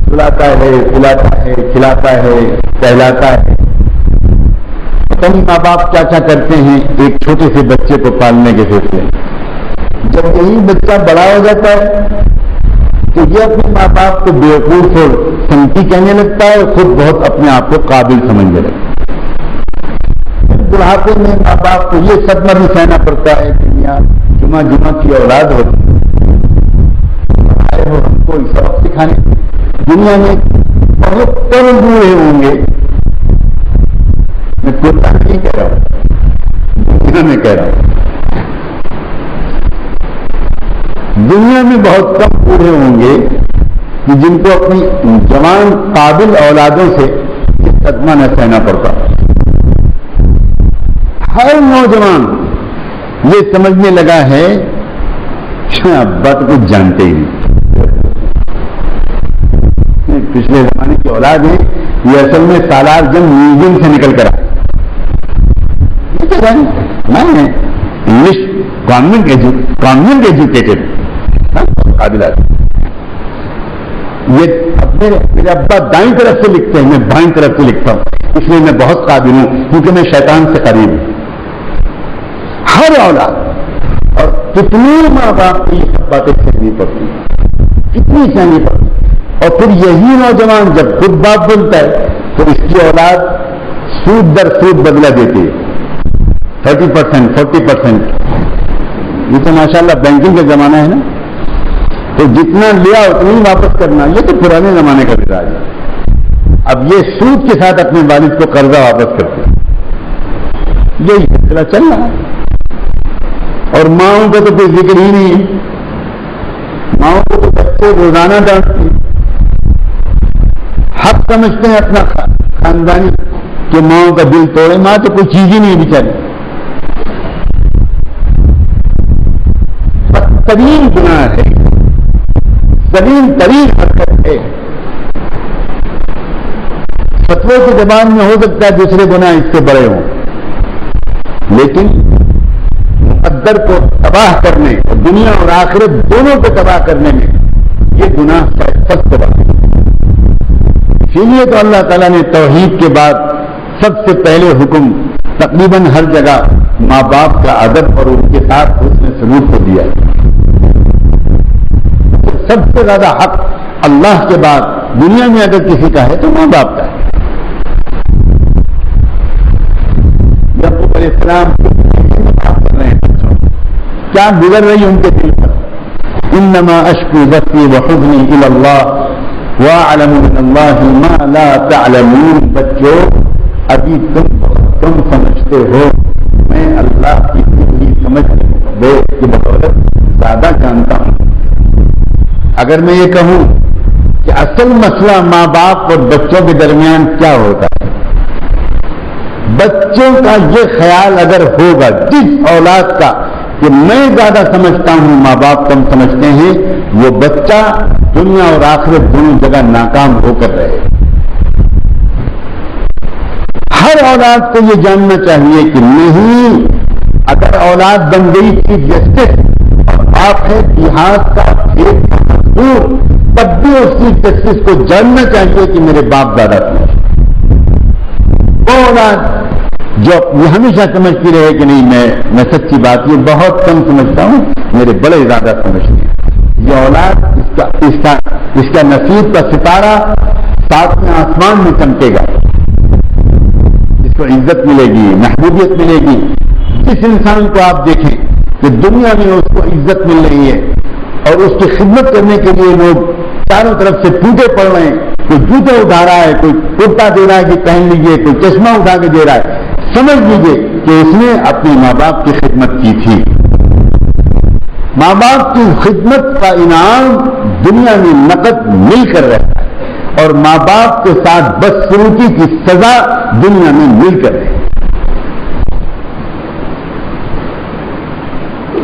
سلاتا ہے، پلاتا ہے، کھلاتا ہے، کہلاتا ہے۔ کئی ماں باپ کیا کیا کرتے ہیں ایک چھوٹے سے بچے کو پالنے کے سلسلے میں، جب یہی بچہ بڑا ہو جاتا ہے تو یہ اپنے ماں باپ کو بیوقوف اور سنتی کہنے لگتا ہے، خود بہت اپنے آپ کو قابل سمجھنے لگتا ہے۔ بڑھاپے میں ماں باپ کو یہ صدمہ بھی سہنا پڑتا ہے کہ میاں جمعہ کی اولاد ہوتی ہے، وہ ہم کو سبق سکھانے دنیا میں بہت کم بوڑھے ہوں گے، میں کوتا نہیں کہہ رہا ہوں، دنیا میں کہہ رہا ہوں، دنیا میں بہت کم بوڑھے ہوں گے کہ جن کو اپنی جوان قابل اولادوں سے یہ صدمہ نہ سہنا پڑتا۔ ہر نوجوان یہ سمجھنے لگا ہے کہ ابا تو کچھ جانتے ہی نہیں، پچھلے زمانے کی اولاد ہے، یہ اصل میں سالار جنگ میوزیم سے نکل کر میں انگلش گورنمنٹ ایجوکیٹڈ قابل آدمی، یہ اپنے میرے ابا دائیں طرف سے لکھتے ہیں، میں بائیں طرف سے لکھتا ہوں، اس لیے میں بہت قابل ہوں کیونکہ میں شیطان سے قریب ہوں۔ ہر اولاد، اور کتنے ماں باپ کی سب باتیں سہنی پڑتی، کتنی سہنی پڑتی، اور پھر یہی نوجوان جب خود باپ بنتا ہے تو اس کی اولاد سود در سود بدلہ دیتی ہے، 30%، 40%۔ یہ تو ماشاءاللہ بینکنگ کا زمانہ ہے نا، تو جتنا لیا اتنا ہی واپس کرنا، یہ تو پرانے زمانے کا رواج ہے۔ اب یہ سود کے ساتھ اپنے والد کو قرضہ واپس کرتے ہیں، یہی سلسلہ چل رہا ہے، اور ماؤں کا تو کوئی ذکر ہی نہیں ہے، ماؤں کو تو بچے روزانہ ڈانٹتے ہیں، حق سمجھتے ہیں اپنا خاندانی کہ ماؤں کا دل توڑے، ماں تو کوئی چیز ہی نہیں بیچاری۔ بدترین گناہ ہے زمین ترین حرکت ہے. فتوے کی زبان میں ہو سکتا ہے دوسرے گناہ اس سے بڑے ہوں، لیکن مقدر کو تباہ کرنے اور دنیا اور آخرت دونوں کو تباہ کرنے میں یہ گناہ سب سے بڑا ہے. اسی لیے تو اللہ تعالیٰ نے توحید کے بعد سب سے پہلے حکم تقریباً ہر جگہ ماں باپ کا ادب اور ان کے ساتھ حسن سلوک کو دیا. سب سے زیادہ حق اللہ کے بعد دنیا میں اگر کسی کا ہے تو ماں باپ کا ہے. یعقوب علیہ السلام بات کر رہے ہیں کیا گزر رہی ان کے دل پر. انما اشکو بثی وحزنی الی اللہ واعلم من اللہ ما لا تعلمون. بچوں ابھی تم سمجھتے ہو، میں اللہ کی پوری سمجھ کی بدولت زیادہ جانتا ہوں. اگر میں یہ کہوں کہ اصل مسئلہ ماں باپ اور بچوں کے درمیان کیا ہوتا ہے، بچوں کا یہ خیال اگر ہوگا جس اولاد کا کہ میں زیادہ سمجھتا ہوں ماں باپ کم سمجھتے ہیں، وہ بچہ دنیا اور آخرت دونوں جگہ ناکام ہو کر رہے. ہر اولاد کو یہ جاننا چاہیے کہ نہیں، اگر اولاد بن گئی چیف جسٹس اور آپ ہے بہار کا ایک مزدور، تب بھی اس چیف جسٹس کو جاننا چاہیے کہ میرے باپ دادا سمجھ. وہ اولاد جو یہ ہمیشہ سمجھتی رہے کہ نہیں میں سچی بات یہ بہت کم سمجھتا ہوں، میرے بڑے زیادہ سمجھتے ہیں، یہ اولاد اس کا نصیب کا ستارہ ساتویں آسمان میں چمکے گا. اس کو عزت ملے گی، محبوبیت ملے گی. جس انسان کو آپ دیکھیں کہ دنیا میں اس کو عزت مل رہی ہے اور اس کی خدمت کرنے کے لیے لوگ چاروں طرف سے ٹوٹے پڑ رہے ہیں، کوئی جوتے اٹھا رہا ہے، کوئی کرتا دے رہا ہے کہ پہن لیجیے، کوئی چشمہ اٹھا کے دے رہا ہے، سمجھ لیجیے کہ اس نے اپنے ماں باپ کی خدمت کی تھی. ماں باپ کی خدمت کا انعام دنیا میں نقد مل کر رہتا ہے اور ماں باپ کے ساتھ بدسلوکی کی سزا دنیا میں مل کر رہی ہے.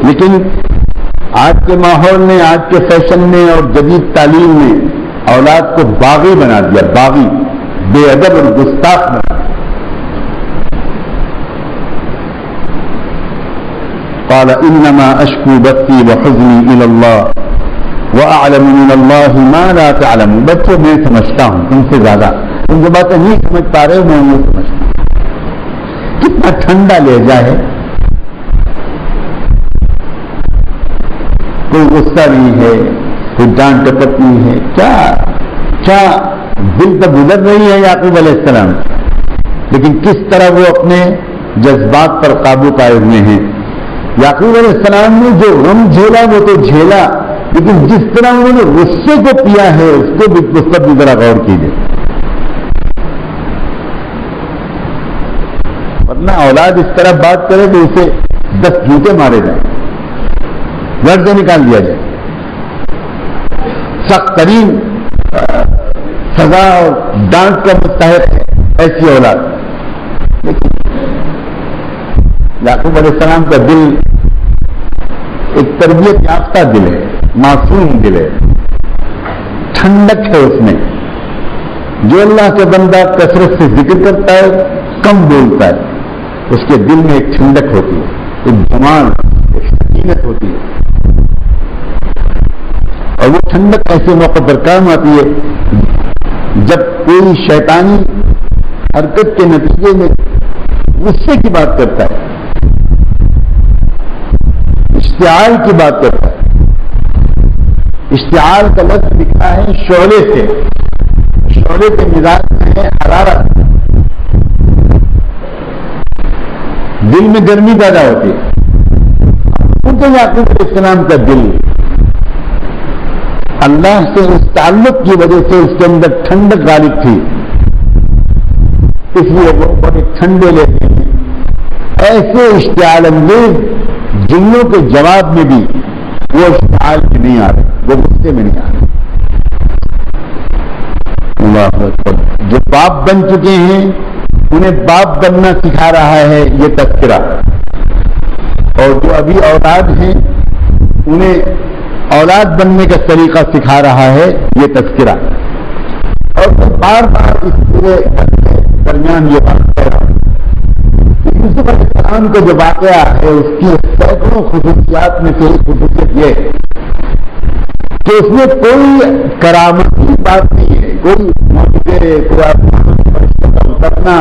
لیکن آج کے ماحول نے، آج کے فیشن نے اور جدید تعلیم نے اولاد کو باغی بنا دیا، باغی، بے ادب اور گستاخ بنا دیا. قال انما اشکو بثی وحزنی الی اللہ واعلم من اللہ ما لا تعلمون. بچوں میں سمجھتا ہوں تم سے زیادہ، تم جو باتیں نہیں سمجھ پا رہے ہو میں انہیں سمجھتا ہوں. کتنا ٹھنڈا لہجہ ہے، کوئی غصہ نہیں ہے، کوئی ڈانٹ ٹپٹ نہیں ہے. کیا دل پر گزر رہی ہے یعقوب علیہ السلام، لیکن کس طرح وہ اپنے جذبات پر قابو پائے ہوئے ہیں. یعقوب علیہ السلام نے جو غم جھیلا وہ تو جھیلا، لیکن جس طرح انہوں نے غصے کو پیا ہے اس کو بھی اس پر بھی ذرا غور کیجیے. ورنہ اولاد اس طرح بات کرے تو اسے 10 جوتے مارے جائیں، گھر سے نکال دیا جائے. سخت ترین سزا اور ڈانٹ کا مستحق ہے ایسی اولاد. لیکن یعقوب علیہ السلام کا دل ایک تربیت یافتہ دل ہے، معصوم دل ہے، ٹھنڈک ہے اس میں. جو اللہ کے بندہ کثرت سے ذکر کرتا ہے، کم بولتا ہے، اس کے دل میں ایک ٹھنڈک ہوتی ہے، ایک جمال، ایک سکینت ہوتی ہے. اور وہ ٹھنڈک ایسے موقع پر کام آتی ہے جب کوئی شیطانی حرکت کے نتیجے میں غصے کی بات کرتا ہے، اشتعال کی بات کرتا ہے. اشتعال کا لفظ لکھا ہے شعلے سے، شعلے کے مزاج میں ہے حرارت، دل میں گرمی پیدا ہوتی ہے. تو یعقوب علیہ السلام کا دل اللہ سے اس تعلق کی وجہ سے اس کے اندر ٹھنڈک غالب تھی، اس لیے وہ بڑے ٹھنڈے لیتے ہیں. ایسے اشتعال انگیز جملوں کے جواب میں بھی وہ اشتعال میں نہیں آ رہے، وہ غصے میں نہیں آ رہے. اللہ اکبر. جو باپ بن چکے ہیں انہیں باپ بننا سکھا رہا ہے یہ تذکرہ، اور جو ابھی اولاد ہیں انہیں اولاد بننے کا طریقہ سکھا رہا ہے یہ تذکرہ. اور میں بار بار اس پورے درمیان یہ بات کہہ رہا ہوں کہ یوسف علیہ السلام کا جو واقعہ ہے اس کی سینکڑوں خصوصیات میں سے ایک خصوصیت یہ ہے کہ اس میں کوئی کرامتی بات نہیں ہے, کوئی معجزے, کوئی فرشتوں کا اترنا.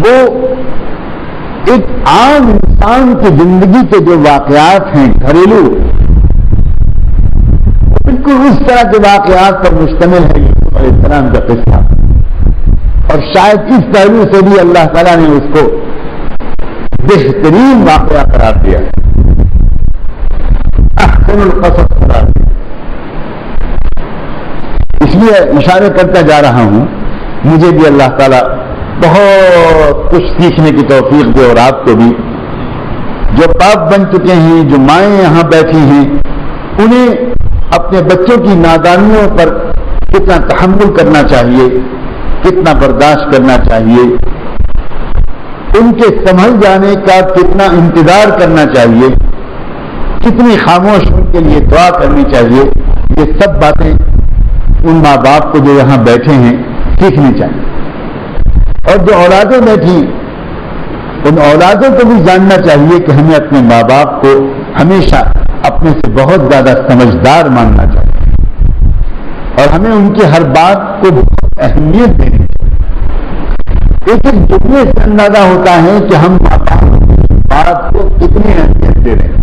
وہ ایک عام انسان کی زندگی کے جو واقعات ہیں گھریلو, بالکل اس طرح کے واقعات پر مشتمل ہے یوسف علیہ السلام کا قصہ. اور شاید اس پہلو سے بھی اللہ تعالیٰ نے اس کو بہترین واقعہ قرار دیا, احسن القصص قرار دیا. اس لیے اشارہ کرتا جا رہا ہوں, مجھے بھی اللہ تعالیٰ بہت کچھ سیکھنے کی توفیق دے, اور آپ کو بھی. جو باپ بن چکے ہیں, جو مائیں یہاں بیٹھی ہیں, انہیں اپنے بچوں کی نادانیوں پر کتنا تحمل کرنا چاہیے, کتنا برداشت کرنا چاہیے, ان کے سنبھل جانے کا کتنا انتظار کرنا چاہیے, کتنی خاموش ان کے لیے دعا کرنی چاہیے. یہ سب باتیں ان ماں باپ کو جو یہاں بیٹھے ہیں سیکھنی چاہیے. اور جو اولادیں بیٹھی ان اولادوں کو بھی جاننا چاہیے کہ ہمیں اپنے ماں باپ کو ہمیشہ اپنے سے بہت زیادہ سمجھدار ماننا چاہیے, اور ہمیں ان کی ہر بات کو بہت اہمیت دینی چاہیے. ایک ایک جملے سے اندازہ ہوتا ہے کہ ہم ماں باپ کی بات کو کتنی اہمیت دے رہے ہیں,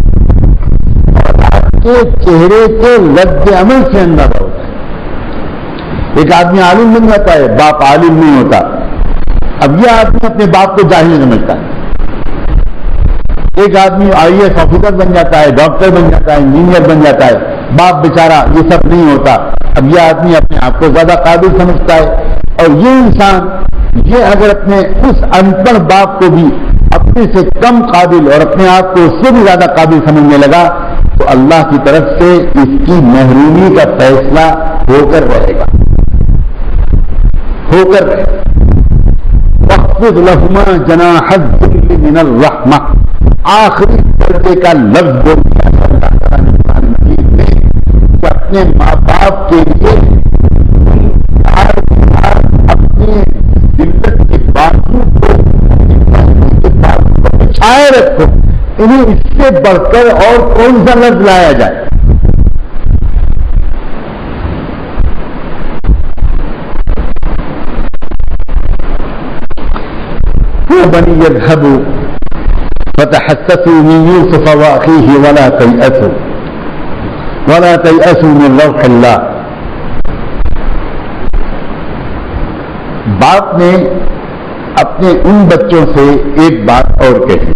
اور آپ کے چہرے کے رد عمل سے اندازہ ہوتا ہے. ایک آدمی عالم بن جاتا ہے, باپ عالم نہیں ہوتا. اب یہ آدمی اپنے باپ کو جاہل سمجھتا ہے. ایک آدمی آئی ایس آفیسر بن جاتا ہے, ڈاکٹر بن جاتا ہے, انجینئر بن جاتا ہے, باپ بیچارہ یہ سب نہیں ہوتا. اب یہ آدمی اپنے آپ کو زیادہ قابل سمجھتا ہے. اور یہ انسان یہ اگر اپنے اس ان پڑھ باپ کو بھی اپنے سے کم قابل اور اپنے آپ کو اس سے بھی زیادہ قابل سمجھنے لگا تو اللہ کی طرف سے اس کی محرومی کا فیصلہ ہو کر رہے گا, ہو کر رہے گا. وَاخْفِضْ لَهُمَا جَنَاحَ الذُّلِّ مِنَ الرَّحْمَةِ, آخری درجے کا لفظ بول دیا اپنے ماں باپ کے لیے اپنی ذلت کے بازو کو بچائے رکھو. انہیں اس سے بڑھ کر اور کون سا لفظ لایا جائے؟ بنی يذهبوا فتحسسوا من يوسف واخيه ولا تيأسوا من روح الله. باپ نے اپنے ان بچوں سے ایک بات اور کہی,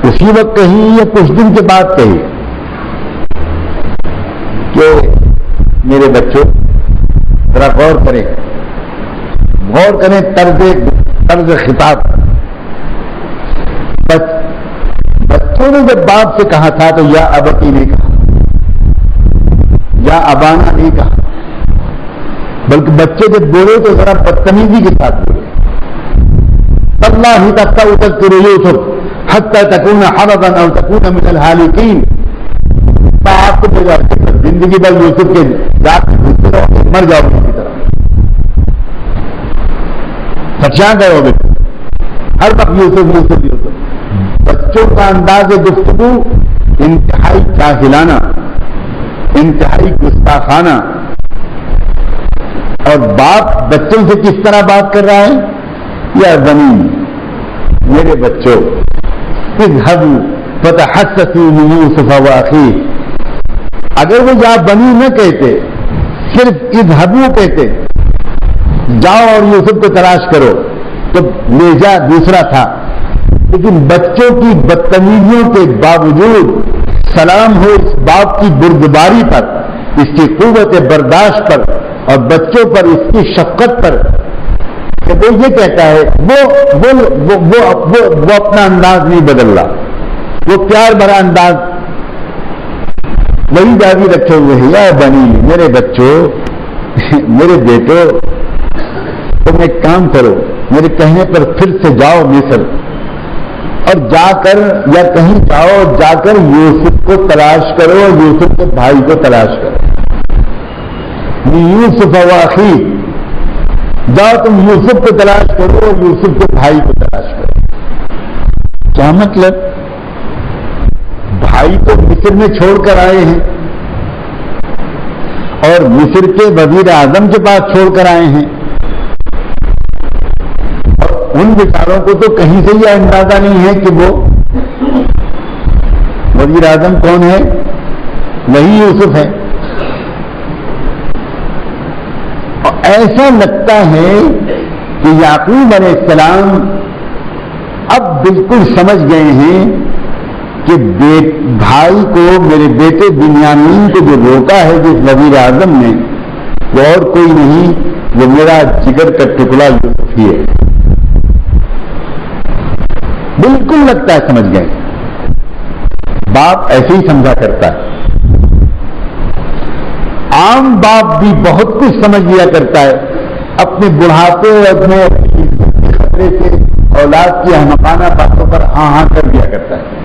اسی وقت کہی یا کچھ دن کے بعد کہی کہ میرے بچوں ذرا غور کریں طرز خطاب. بچوں نے جب باپ سے کہا تھا تو یا ابتی نہیں کہا, یا ابانا نہیں کہا, بلکہ بچے جب بولے تو ذرا بدتمیزی کے ساتھ بولے. اللہ تذکر یوسف حتی تکون حرضا او تکون من الہالکین. آپ کو زندگی بھر یوسف کے ذات مر جاؤ کی طرح سچیاں گئے ہو, ہر وقت یوسف یوسف یوسف. بچوں کا انداز گفتگو انتہائی جاہلانہ, انتہائی گستاخانہ. اور باپ بچوں سے کس طرح بات کر رہا ہے؟ یا بنی, میرے بچوں, اذهبوا فتحسسوا من يوسف واخيه. اگر وہ یا بنی نہ کہتے, صرف اذهبوا کہتے, جاؤ اور یوسف کو تلاش کرو, تو لہجہ دوسرا تھا. لیکن بچوں کی بدتمیزیوں کے باوجود سلام ہو اس باپ کی بردباری پر, اس کی قوت برداشت پر, اور بچوں پر اس کی شفقت پر, کہ وہ یہ کہتا ہے وہ اپنا انداز نہیں بدل رہا, وہ پیار بھرا انداز وہی جاری رکھے ہوئے ہیں. یا بنی, میرے بچوں, میرے بیٹو, تم ایک کام کرو, میرے کہنے پر پھر سے جاؤ مصر, اور جا کر یا کہیں جاؤ جا کر یوسف کو تلاش کرو، یوسف کے بھائی کو تلاش کرو. یوسف و اخی، جاؤ تم یوسف کو تلاش کرو، یوسف کے بھائی کو تلاش کرو. کیا مطلب؟ بھائی تو مصر میں چھوڑ کر آئے ہیں اور مصر کے وزیر اعظم کے پاس چھوڑ کر آئے ہیں، اور ان بیچاروں کو تو کہیں سے یہ اندازہ نہیں ہے کہ وہ وزیر اعظم کون ہے، وہی یوسف ہے. اور ایسا لگتا ہے کہ یعقوب علیہ السلام اب بالکل سمجھ گئے ہیں کہ بھائی کو، میرے بیٹے بنیامین کو جو روکا ہے جس وزیر اعظم نے، وہ اور کوئی نہیں، وہ میرا جگر کا ٹکڑا یوسف ہی ہے. بالکل لگتا ہے سمجھ گئے. باپ ایسے ہی سمجھا کرتا ہے. عام باپ بھی بہت کچھ سمجھ لیا کرتا ہے. اپنے بڑھاپے اور اپنے خطرے سے اولاد کی احمقانہ باتوں پر ہاں ہاں کر دیا کرتا ہے.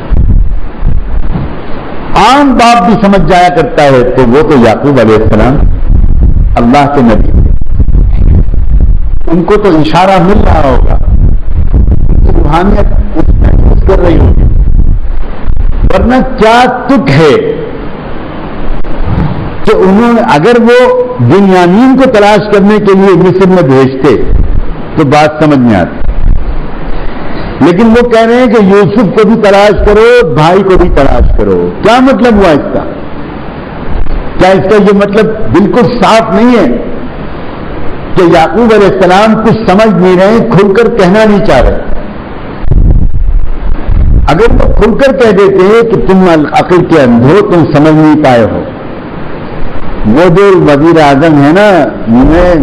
عام باپ بھی سمجھ جایا کرتا ہے. تو وہ تو یعقوب علیہ السلام اللہ کے نبی، ان کو تو اشارہ مل رہا ہوگا، ان کی روحانیت اس محسوس کر رہی ہوگی. ورنہ کیا تک ہے کہ انہوں نے، اگر وہ بنیامین کو تلاش کرنے کے لیے مصر میں بھیجتے تو بات سمجھ میں آتی. لیکن وہ کہہ رہے ہیں کہ یوسف کو بھی تلاش کرو، بھائی کو بھی تلاش کرو. کیا مطلب ہوا اس کا؟ کیا اس کا یہ مطلب بالکل صاف نہیں ہے کہ یعقوب علیہ السلام کچھ سمجھ نہیں رہے، کھل کر کہنا نہیں چاہ رہے؟ اگر وہ کھل کر کہہ دیتے کہ تم عقل کے اندھو، تم سمجھ نہیں پائے ہو. وہ جو وزیر اعظم ہے نا،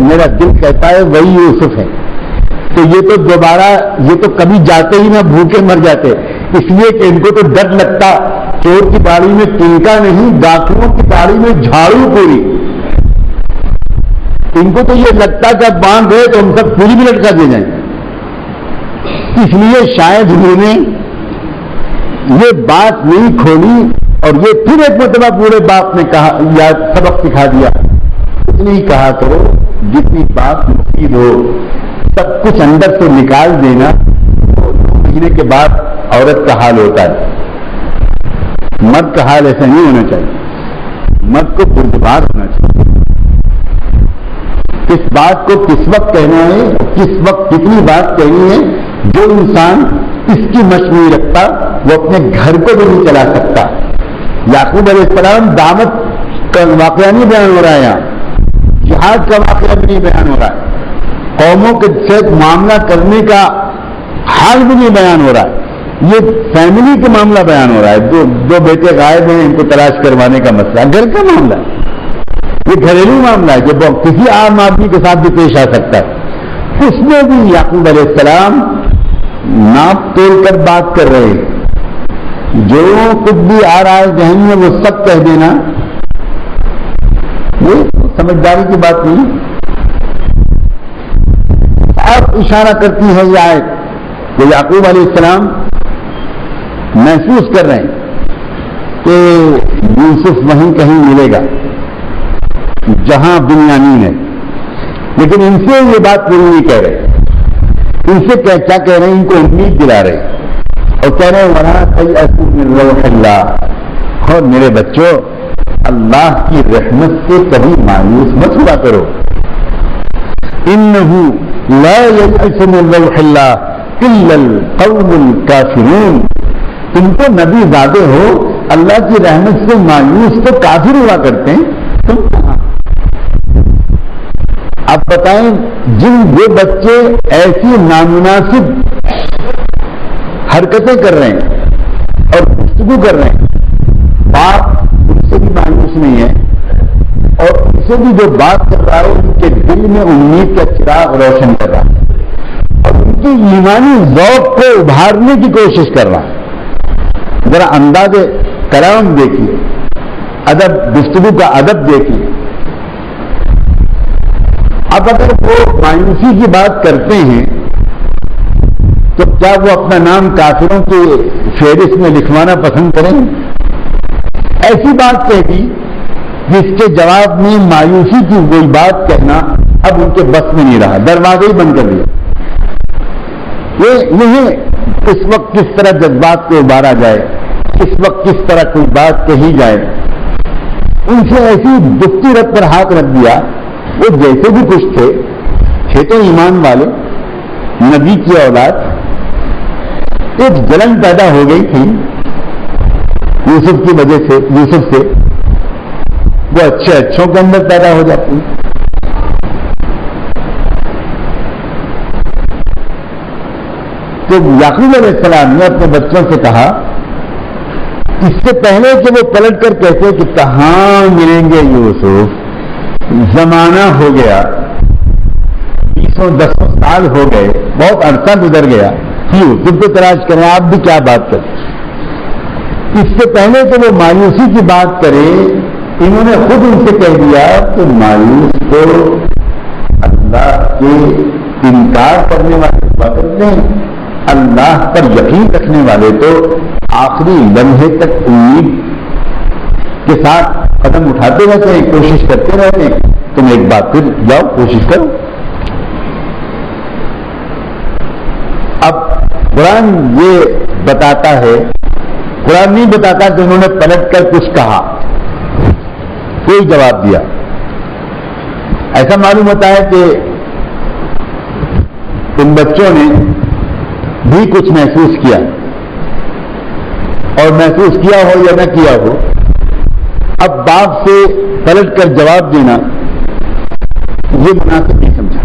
میرا دل کہتا ہے وہی یوسف ہے، تو یہ تو دوبارہ، یہ تو کبھی جاتے ہی نہ بھوکے مر جاتے. اس لیے کہ ان کو تو ڈر لگتا، چور کی باڑی میں تنکا نہیں، ڈاکوؤں کی باڑی میں جھاڑو پوری. ان کو تو یہ لگتا کہ اب باندھ گئے تو ہم سب پوری بھی لٹکا دے جائیں. اس لیے شاید انہوں نے یہ بات نہیں کھولی، اور یہ پھر ایک مرتبہ پورے باپ نے کہا یا سبق سکھا دیا. اتنی ہی کہا کرو جتنی بات مفید ہو، سب کچھ اندر سے نکال دینا. 2 مہینے کے بعد عورت کا حال ہوتا ہے. مرد کا حال ایسا نہیں ہونا چاہیے. مرد کو بردبار ہونا چاہیے. کس بات کو کس وقت کہنا ہے، کس وقت کتنی بات کہنی ہے. جو انسان اس کی مشق نہیں رکھتا وہ اپنے گھر کو بھی نہیں چلا سکتا. یعقوب علیہ السلام دعوت کا واقعہ نہیں بیان ہو رہا ہے، یہاں جہاد کا واقعہ بھی نہیں بیان ہو رہا ہے، قوموں کے ساتھ معاملہ کرنے کا حال بھی نہیں بیان ہو رہا ہے. یہ فیملی کا معاملہ بیان ہو رہا ہے. دو بیٹے غائب ہیں، ان کو تلاش کروانے کا مسئلہ گھر کا معاملہ ہے. یہ گھریلو معاملہ ہے جو کسی عام آدمی کے ساتھ بھی پیش آ سکتا ہے. اس میں بھی یعقوب علیہ السلام ناپ تول کر بات کر رہے ہیں. جو کچھ بھی آ رہا ہے ذہن میں وہ سب کہہ دینا، یہ سمجھداری کی بات نہیں. آپ اشارہ کرتی ہے یہ آیت کہ یعقوب علیہ السلام محسوس کر رہے ہیں کہ یوسف وہیں کہیں ملے گا جہاں بنیامین ہے. لیکن ان سے یہ بات پوری نہیں کہہ رہے. ان سے کیا کہہ رہے ہیں؟ ان کو امید دلا رہے اور کہہ رہے ہیں وَلَا تَيْأَسُوا مِن رَوْحِ اللَّهِ، اور میرے بچوں اللہ کی رحمت سے کبھی مایوس مت ہوا کرو. إِنَّهُ لَا يَيْأَسُ مِن رَوْحِ اللَّهِ إِلَّا الْقَوْمُ الْكَافِرُونَ. تم تو نبی زادے ہو، اللہ کی رحمت سے مایوس تو کافر ہوا کرتے ہیں، تم کہاں؟ آپ بتائیں جن وہ بچے ایسی نامناسب حرکتیں کر رہے ہیں اور گفتگو کر رہے ہیں، باپ ان سے بھی مایوس نہیں ہے، اور ان سے بھی جو بات کر رہا ہے ان کے دل میں امید کا چراغ روشن کر رہا ہے اور ان کی ایمانی ذوق کو ابھارنے کی کوشش کر رہا ہے. ذرا انداز کلام دیکھیے، ادب، گفتگو کا ادب دیکھیے. اب اگر وہ مایوسی کی بات کرتے ہیں تو کیا وہ اپنا نام کافروں کی فہرست میں لکھوانا پسند کریں؟ ایسی بات کہہ دی جس کے جواب میں مایوسی کی وہی بات کہنا اب ان کے بس میں نہیں رہا، دروازے ہی بند کر دیا۔ یہ اس وقت کس طرح جذبات کو ابارا جائے، اس وقت کس طرح کوئی بات کہی جائے، ان سے ایسی دکھتی رت پر ہاتھ رکھ دیا۔ وہ جیسے بھی کچھ تھے تو ایمان والے، نبی کی اولاد، ایک جلن پیدا ہو گئی تھی یوسف کی وجہ سے، یوسف سے وہ اچھوں کے اندر پیدا ہو جاتی ہے۔ تو یعقوب علیہ السلام نے اپنے بچوں سے کہا، اس سے پہلے کہ وہ پلٹ کر کہتے کہ کہاں ملیں گے یوسف، زمانہ ہو گیا، 20 سال ہو گئے، بہت عرصہ گزر گیا، یوسف کو تلاش کریں، آپ بھی کیا بات کریں۔ اس سے پہلے کہ وہ مایوسی کی بات کرے، انہوں نے خود ان سے کہہ دیا کہ مایوس کو اللہ کے انکار کرنے والے وقت میں، اللہ پر یقین رکھنے والے تو آخری لمحے تک امید کے ساتھ قدم اٹھاتے رہتے ہیں، کوشش کرتے رہتے ہیں۔ تم ایک بار پھر جاؤ، کوشش کرو۔ اب قرآن یہ بتاتا ہے، قرآن نہیں بتاتا کہ انہوں نے پلٹ کر کچھ کہا، کوئی جواب دیا۔ ایسا معلوم ہوتا ہے کہ ان بچوں نے بھی کچھ محسوس کیا، اور محسوس کیا ہو یا نہ کیا ہو، اب باپ سے پلٹ کر جواب دینا یہ مناسب نہیں سمجھا،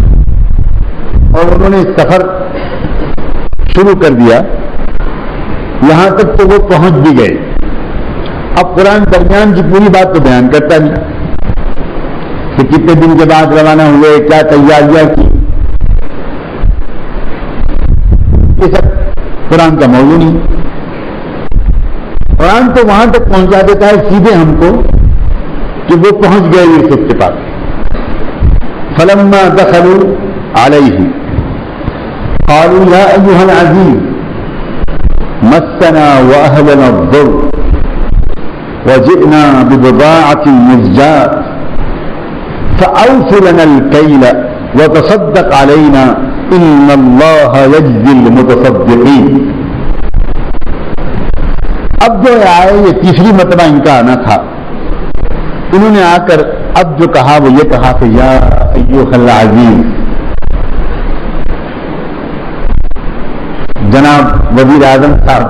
اور انہوں نے سفر شروع کر دیا، یہاں تک تو وہ پہنچ بھی گئے۔ اب قرآن درمیان کی پوری بات تو بیان کرتا نہیں کہ کتنے دن کے بعد روانہ ہوئے، کیا تیاریاں کی، یہ سب قرآن کا موضوع نہیں۔ قرآن تو وہاں تک پہنچا دیتا ہے سیدھے ہم کو کہ وہ پہنچ گئے یوسف کے پاس۔ فلما دخلوا علیہ قالوا یا ایھا العزیز مسنا واہلنا الضر وجئنا ببضاعة مزجاة فأوف لنا الكيل وتصدق علينا ان اللہ یجزی المتصدقین۔ اب جو آئے یہ تیسری مرتبہ ان کا آنا تھا، انہوں نے آ کر اب جو کہا وہ یہ کہا کہ یا ایھا العزیز، جناب وزیر اعظم صاحب،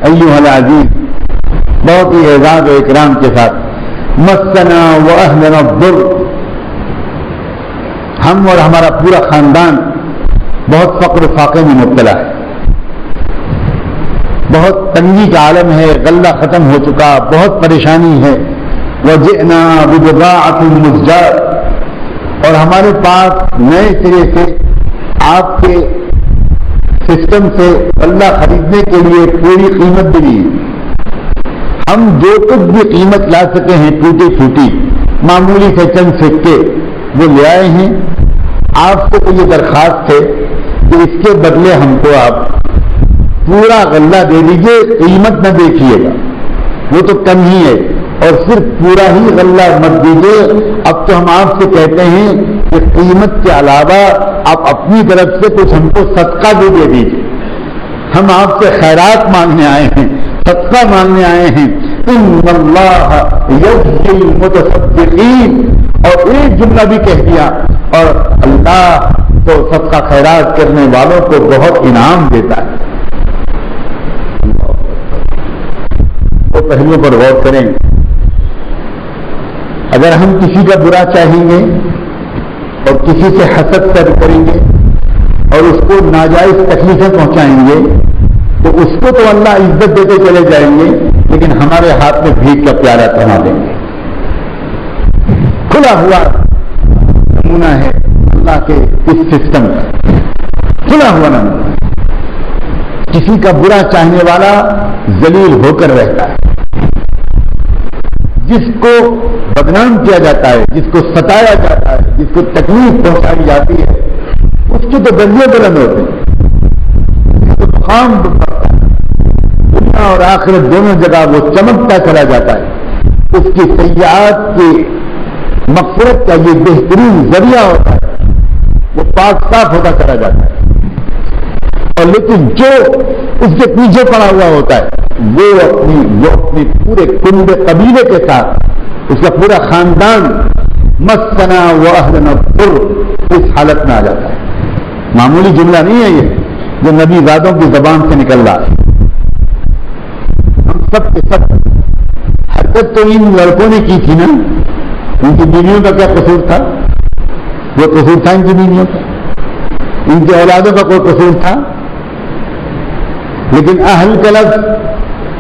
ایھا العزیز، بہت ہی اعزاز و اکرام کے ساتھ، مسنا واہلنا الضر، ہم اور ہمارا پورا خاندان بہت فقر و فاقے میں مبتلا ہے، بہت تنگی کا عالم ہے، غلہ ختم ہو چکا، بہت پریشانی ہے۔ وجئنا ببضاعة مزجاة، اور ہمارے پاس نئے سرے سے آپ کے سسٹم سے غلہ خریدنے کے لیے پوری قیمت بھی، ہم جو کچھ بھی قیمت لا سکے ہیں ٹوٹی پھوٹی، معمولی سے چند سکے وہ لے آئے ہیں۔ آپ کو تو یہ درخواست ہے کہ اس کے بدلے ہم کو آپ پورا غلہ دے دیجیے، قیمت نہ دیکھیے گا، وہ تو کم ہی ہے، اور صرف پورا ہی غلہ مت دیجیے۔ اب تو ہم آپ سے کہتے ہیں کہ قیمت کے علاوہ آپ اپنی طرف سے کچھ ہم کو صدقہ بھی دے دیجیے، ہم آپ سے خیرات مانگنے آئے ہیں، صدقہ مانگنے آئے ہیں۔ ان اللہ یجزی المتصدقین، اور ایک جملہ بھی کہہ دیا، اور اللہ تو صدقہ خیرات کرنے والوں کو بہت انعام دیتا ہے۔ وہ پہلوؤں پر غور کریں، اگر ہم کسی کا برا چاہیں گے اور کسی سے حسد کریں گے اور اس کو ناجائز تکلیفیں پہنچائیں گے تو اس کو تو اللہ عزت دیتے چلے جائیں گے، لیکن ہمارے ہاتھ میں بھیک کا پیالہ تھما دیں گے۔ کھلا ہوا نمونہ ہے اللہ کے اس سسٹم کا، کھلا ہوا نمونہ۔ کسی کا برا چاہنے والا ذلیل ہو کر رہتا ہے، جس کو بدنام کیا جاتا ہے، جس کو ستایا جاتا ہے، جس کو تکلیف پہنچائی جاتی ہے، اس کے تو درجے بلند ہوتے ہیں، تو مقام بڑھتا ہے، دنیا اور آخرت دونوں جگہ وہ چمکتا چلا جاتا ہے، اس کی سیئات کی مغفرت کا یہ بہترین ذریعہ ہوتا ہے، وہ پاک صاف ہوتا چلا جاتا ہے۔ اور لیکن جو اس کے پیچھے پڑا ہوا ہوتا ہے وہ اپنی پورے کنب قبیلے کے ساتھ اس کا پورا خاندان مسنا و اہلنا الضر اس حالت میں آ جاتا ہے۔ معمولی جملہ نہیں ہے یہ جو نبی زادوں کی زبان سے نکل رہا ہے۔ ہم سب کے سب حرکت تو ان لڑکوں نے کی تھی نا، ان کی بیویوں کا کیا قصور تھا؟ وہ قصور تھا ان کی بیویوں کا، ان کے اولادوں کا کوئی قصور تھا؟ لیکن اہل کا لفظ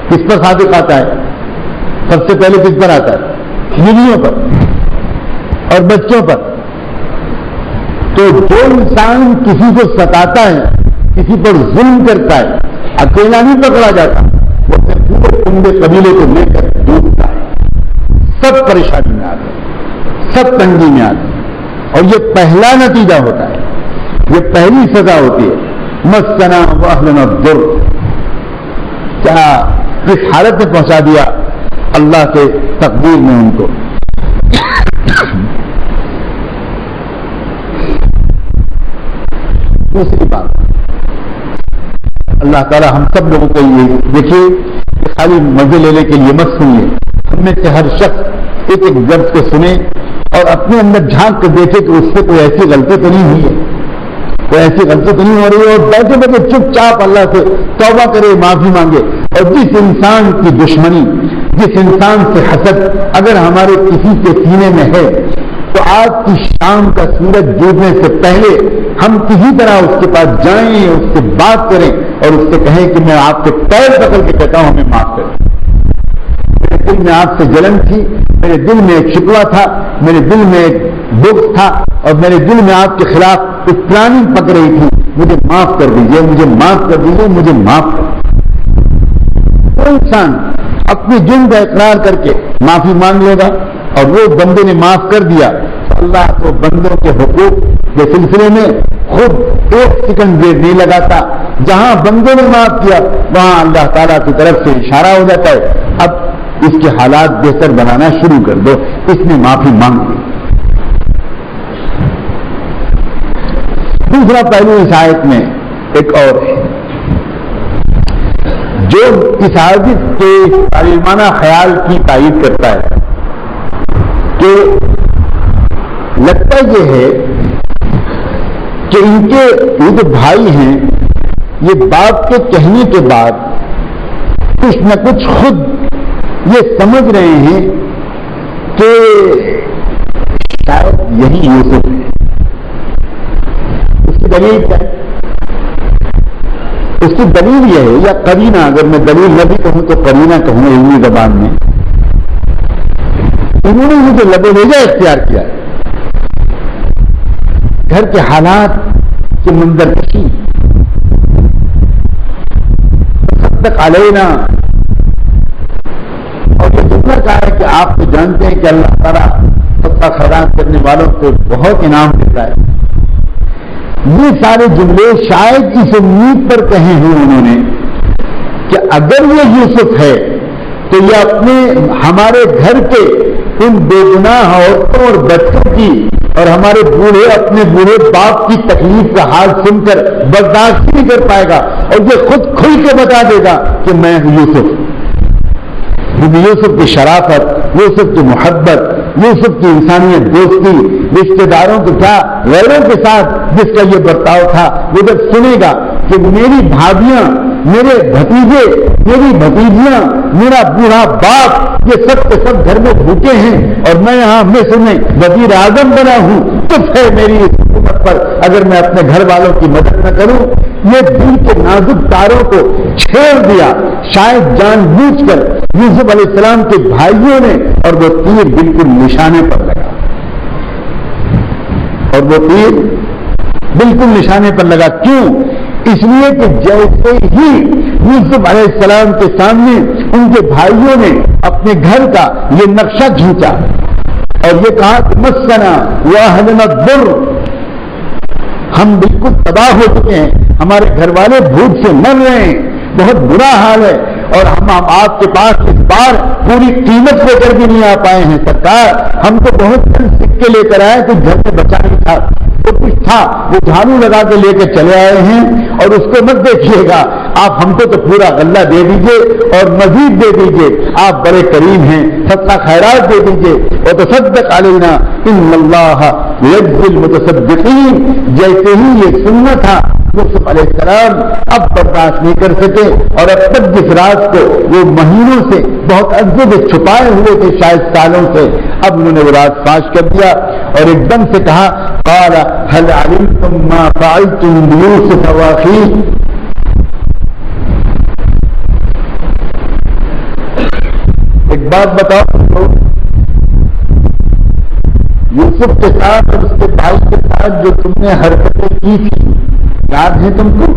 کس پر صادق آتا ہے؟ سب سے پہلے کس پر آتا ہے؟ بیویوں پر اور بچوں پر۔ تو جو انسان کسی کو ستاتا ہے، کسی پر ظلم کرتا ہے، اکیلا نہیں پکڑا جاتا، وہ اپنے پورے کنبے قبیلے کو لے کر ڈوبتا ہے، سب پریشانی میں آتے ہیں، سب تنگی میں آتے ہیں، اور یہ پہلا نتیجہ ہوتا ہے، یہ پہلی سزا ہوتی ہے۔ مسنا واہلنا الضر، کیا اس حالت میں پہنچا دیا اللہ کے تقدیر میں ان کو۔ دوسری بات، اللہ تعالیٰ ہم سب لوگوں کو یہ دیکھیے کہ خالی مزے لینے کے لیے مت سنیے، ہم میں سے ہر شخص ایک ایک لفظ کو سنے اور اپنے اندر جھانک کر دیکھے کہ اس سے کوئی ایسی غلطی تو نہیں ہوئی ہے، کوئی ایسی غلطی تو نہیں ہو رہی ہے، اور بیٹھے بیٹھے چپ چاپ اللہ سے توبہ کرے، معافی مانگے۔ اور جس انسان کی دشمنی، جس انسان سے حسد اگر ہمارے کسی کے سینے میں ہے تو آج کی شام کا سورج ڈوبنے سے پہلے ہم کسی طرح اس کے پاس جائیں، اس سے بات کریں اور اس سے کہیں کہ میں آپ کے پیر پکڑ کے کہتا ہوں ہمیں معاف کریں، میرے دل میں آپ سے جلن تھی، میرے دل میں ایک شکوہ تھا، میرے دل میں ایک بغض تھا، اور میرے دل میں آپ کے خلاف ایک پلاننگ پک رہی تھی، مجھے معاف کر دیجیے، مجھے معاف کر دیجیے، مجھے معاف کر دیجیے۔ کوئی انسان اپنی جرم کا اقرار کر کے معافی مانگ لے گا اور وہ بندے نے معاف کر دیا تو اللہ کو بندوں کے حقوق کے سلسلے میں خود ایک سیکنڈ دیر نہیں لگاتا، جہاں بندوں نے معاف کیا وہاں اللہ تعالیٰ کی طرف سے اشارہ ہو جاتا ہے، اب اس کے حالات بہتر بنانا شروع کر دو، اس نے معافی مانگ لی۔ دوسرا پہلو اس آیت میں ایک اور ہے جو اس آیت کے عالمانہ خیال کی تائید کرتا ہے کہ لگتا یہ ہے کہ ان کے یہ جو بھائی ہیں یہ باپ کے کہنے کے بعد کچھ نہ کچھ خود یہ سمجھ رہے ہیں کہ شاید یہی یوسف ہے۔ اس کی دلیل کیا ہے؟ اس کی دلیل یہ ہے، یا قرینہ، اگر میں دلیل نہ بھی کہوں تو قرینہ کہوں علمی زبان میں، انہوں نے مجھے لب و لہجہ اختیار کیا ہے، گھر کے حالات کی منظر کشی، صدق علینا، اور یہ جملہ کہا ہے کہ آپ تو جانتے ہیں کہ اللہ تعالیٰ صدقہ خیرات کرنے والوں کو بہت انعام دیتا ہے۔ یہ سارے جملے شاید اس امید پر کہے ہیں انہوں نے کہ اگر یہ یوسف ہے تو یہ اپنے ہمارے گھر کے ان بے گناہ عورتوں اور بچوں کی اور ہمارے بوڑھے اپنے بوڑھے باپ کی تکلیف کا حال سن کر برداشت نہیں کر پائے گا، اور یہ خود کھل کے بتا دے گا کہ میں ہوں یوسف۔ یوسف کی شرافت، یوسف کی محبت، یوسف کی انسانیت دوستی، رشتے داروں کے ساتھ، غیروں کے ساتھ جس کا یہ برتاؤ تھا، وہ جب سنے گا کہ میری بھابیاں، میرے بھتیجے، میری بھتیجیاں، میرا بوڑھا باپ یہ سب کے سب گھر میں بھوکے ہیں اور میں یہاں مصر میں وزیر اعظم بنا ہوں، تف ہے میری اس حکومت پر اگر میں اپنے گھر والوں کی مدد نہ کروں۔ یہ دل کے نازک تاروں کو چھیڑ دیا، شاید جان بوجھ کر یوسف علیہ السلام کے بھائیوں نے، اور وہ تیر بالکل نشانے پر لگا، اور وہ تیر بالکل نشانے پر لگا۔ کیوں؟ اس لیے کہ جیسے ہی یوسف علیہ السلام کے سامنے ان کے بھائیوں نے اپنے گھر کا یہ نقشہ کھینچا اور یہ کہا کہ مسنا واہلنا الضر، ہم بالکل تباہ ہو چکے ہیں، ہمارے گھر والے بھوک سے مر رہے ہیں، بہت برا حال ہے، اور ہم آپ کے پاس اس بار پوری قیمت لے کر بھی نہیں آ پائے ہیں سرکار، ہم تو بہت چند سکے لے کر آئے، کچھ گھر میں بچا نہیں تھا، جو کچھ تھا وہ جھاڑو لگا کے لے کے چلے آئے ہیں، اور اس کو مت دیکھیے گا، آپ ہم کو تو پورا غلہ دے دیجئے اور مزید دے دیجئے، آپ بڑے کریم ہیں، صدقہ خیرات دے دیجئے، وتصدق علینا ان اللہ یجزی المتصدقین۔ جیسے ہی یہ سننا تھا یوسف علیہ السلام اب برداشت نہیں کر سکے، اور اب تک جس رات کو وہ مہینوں سے بہت عرصے سے چھپائے ہوئے تھے، شاید سالوں سے، اب انہوں نے وہ رات فاش کر دیا اور ایک دم سے کہا قال هل علمتم ما فعلتم بيوسف واخيه۔ ایک بات بتاؤ، یوسف کے ساتھ اور اس کے بھائی کے ساتھ جو تم نے حرکتیں کی تھی یاد ہے تم کو؟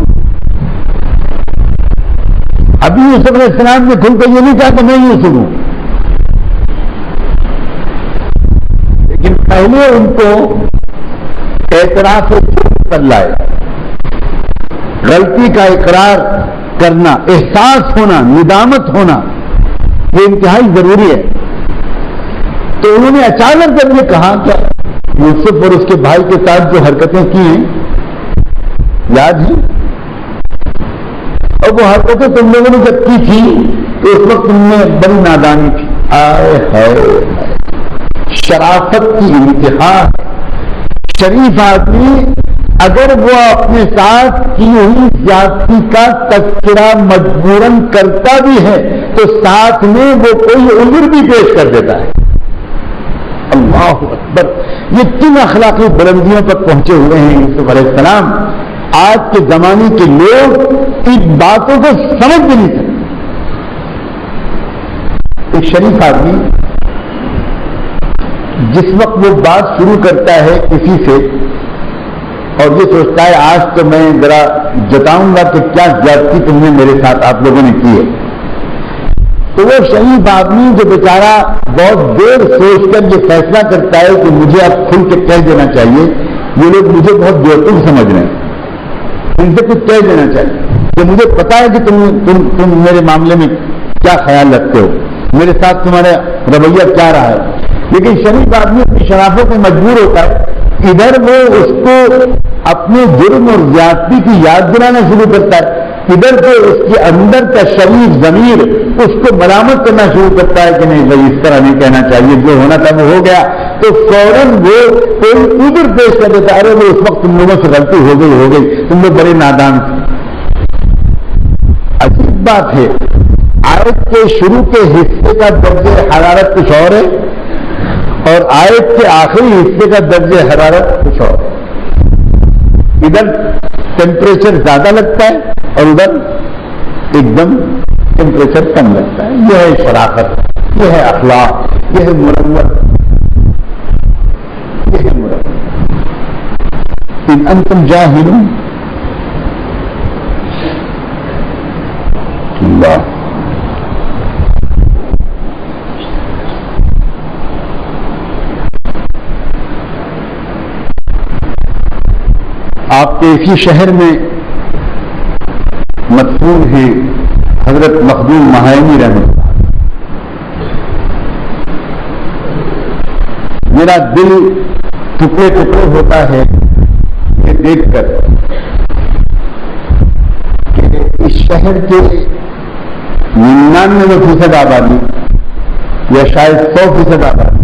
ابھی یوسف علیہ السلام نے کھل کر یہ نہیں کہا کہ میں یوسف ہوں، لیکن پہلے ان کو اعتراف کر لائے، غلطی کا اقرار کرنا، احساس ہونا، ندامت ہونا، یہ انتہائی ضروری ہے۔ تو انہوں نے اچانک جب یہ کہا کہ یوسف اور اس کے بھائی کے ساتھ جو حرکتیں کی ہیں یاد ہے، اور وہ حرکتیں تم لوگوں نے جب کی تھی تو اس وقت تم نے بڑی نادانی تھی، آئے ہے شرافت کی انتہا۔ شریف آدمی اگر وہ اپنے ساتھ کی ہوئی زیادتی کا تذکرہ مجبوراً کرتا بھی ہے تو ساتھ میں وہ کوئی عذر بھی پیش کر دیتا ہے۔ اللہ اکبر، یہ کن اخلاقی بلندیوں پر پہنچے ہوئے ہیں یوسف علیہ السلام، آج کے زمانے کے لوگ ان باتوں کو سمجھ بھی نہیں سکتے۔ ایک شریف آدمی جس وقت وہ بات شروع کرتا ہے کسی سے اور یہ سوچتا ہے آج تو میں ذرا جتاؤں گا کہ کیا زیادتی تم نے میرے ساتھ آپ لوگوں نے کی ہے، تو وہ شریف آدمی جو بیچارہ بہت دیر سوچ کر یہ فیصلہ کرتا ہے کہ مجھے اب کھل کے کہہ دینا چاہیے، یہ لوگ مجھے بہت بیوقوف سمجھ رہے ہیں، ان سے کچھ کہہ دینا چاہیے کہ مجھے پتا ہے کہ تم میرے معاملے میں کیا خیال رکھتے ہو، میرے ساتھ تمہارا رویہ کیا رہا ہے، لیکن شریف آدمی اپنی شرافت میں مجبور ہوتا ہے، ادھر وہ اس کو اپنے جرم اور زیادتی کی یاد دلانا شروع کرتا ہے، ادھر سے اس کے اندر کا شریف ضمیر اس کو ملامت کرنا شروع کرتا ہے کہ نہیں بھائی اس طرح نہیں کہنا چاہیے، جو ہونا تھا وہ ہو گیا، تو فوراً وہ کوئی ادھر پیش کر دیتا ہے، ارے وہ اس وقت تم لوگوں سے غلطی ہو گئی، تم لوگ بڑے نادان تھے۔ عجیب بات ہے، آیت کے شروع کے حصے کا درجہ حرارت کچھ اور ہے اور آیت کے آخری حصے کا درجہ حرارت کچھ اور ہے، ادھر ٹیمپریچر زیادہ لگتا ہے اور ادھر ایک دم ٹیمپریچر کم لگتا ہے۔ یہ ہے شرافت، یہ ہے اخلاق، یہ ہے مروت، یہ ہے مروت۔ ان انتم جاہلون اللہ۔ آپ کے اسی شہر میں مدفون ہیں حضرت مخدوم مہائمی رحمۃ اللہ۔ میرا دل ٹکڑے ٹکڑے ہوتا ہے یہ دیکھ کر کہ اس شہر کے 99% آبادی یا شاید 100% آبادی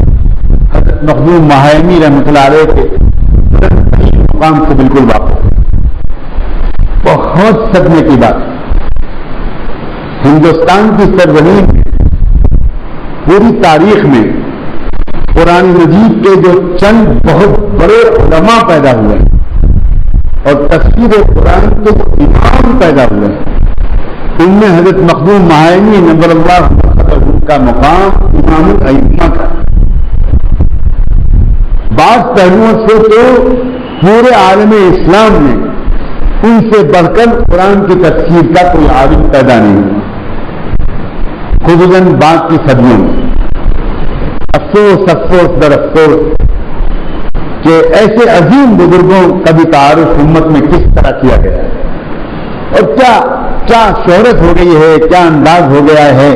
حضرت مخدوم مہائمی رحمۃ اللہ علیہ کے مقام سے بالکل واقف ہے۔ بہت صدمے کی بات، ہندوستان کی سرزمین میں پوری تاریخ میں قرآن مجید کے جو چند بہت بڑے علماء پیدا ہوئے اور تفسیر قرآن کے جو امام پیدا ہوئے ان میں حضرت مخدوم مہائمی نور اللہ کا مقام امام الائمہ کا۔ بعض پہلوؤں سے تو پورے عالم اسلام میں ان سے بڑھ کر قرآن کی تفسیر کا کوئی عالم پیدا نہیں ہوا، خصوصاً بعد کی صدیوں میں۔ افسوس افسوس در افسوس کہ ایسے عظیم بزرگوں کا بھی تعارف امت میں کس طرح کیا گیا ہے اور کیا شہرت ہو گئی ہے، کیا انداز ہو گیا ہے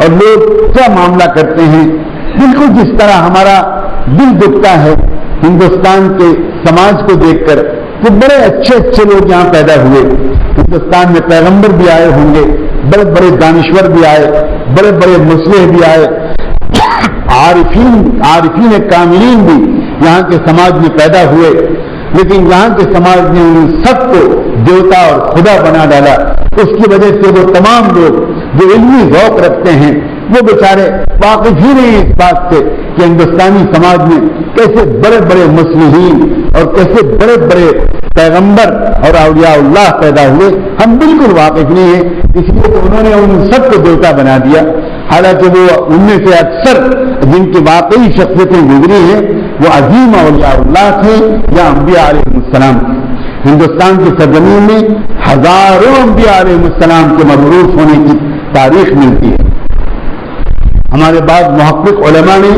اور لوگ کیا معاملہ کرتے ہیں. بالکل جس طرح ہمارا دل دکھتا ہے ہندوستان کے سماج کو دیکھ کر کہ بڑے اچھے اچھے لوگ یہاں پیدا ہوئے. ہندوستان میں پیغمبر بھی آئے ہوں گے، بڑے بڑے دانشور بھی آئے، بڑے بڑے مصلح بھی آئے، عارفین کاملین بھی یہاں کے سماج میں پیدا ہوئے، لیکن یہاں کے سماج نے ان سب کو دیوتا اور خدا بنا ڈالا. اس کی وجہ سے وہ تمام لوگ جو علمی ذوق رکھتے ہیں وہ بیچارے واقف ہی نہیں اس بات سے کہ ہندوستانی سماج میں کیسے بڑے بڑے مصلحین اور کیسے بڑے بڑے پیغمبر اور اولیاء اللہ پیدا ہوئے. ہم بالکل واقف نہیں ہیں، اس لیے تو انہوں نے ان سب کو دیوتا بنا دیا. حالانکہ وہ ان میں سے اکثر جن کی واقعی شخصیتیں گزری ہیں وہ عظیم اولیاء اللہ تھے یا انبیاء علیہ السلام. ہندوستان کی سرزمین میں ہزاروں انبیاء علیہ السلام کے مبعوث ہونے کی تاریخ ملتی ہے. ہمارے بعض محقق علماء نے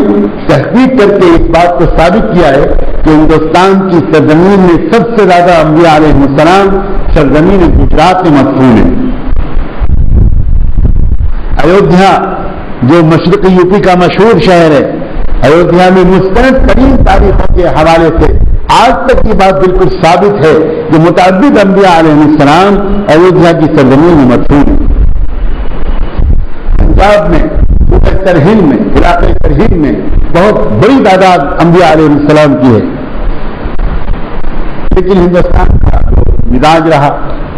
تحقیق کر کے اس بات کو ثابت کیا ہے کہ ہندوستان کی سرزمین میں سب سے زیادہ انبیاء علیہ السلام سرزمین گجرات میں مدفون ہیں. ایودھیا جو مشرقی یو پی کا مشہور شہر ہے، ایودھیا میں مستند ترین تاریخوں کے حوالے سے آج تک یہ بات بالکل ثابت ہے کہ متعدد انبیاء علیہ السلام ایودھیا کی سرزمین میں مدفون ہیں. پنجاب میں سرہند میں علاقے سرہند میں بہت بڑی تعداد انبیاء علیہ السلام کی ہے، لیکن ہندوستان کا مزاج رہا.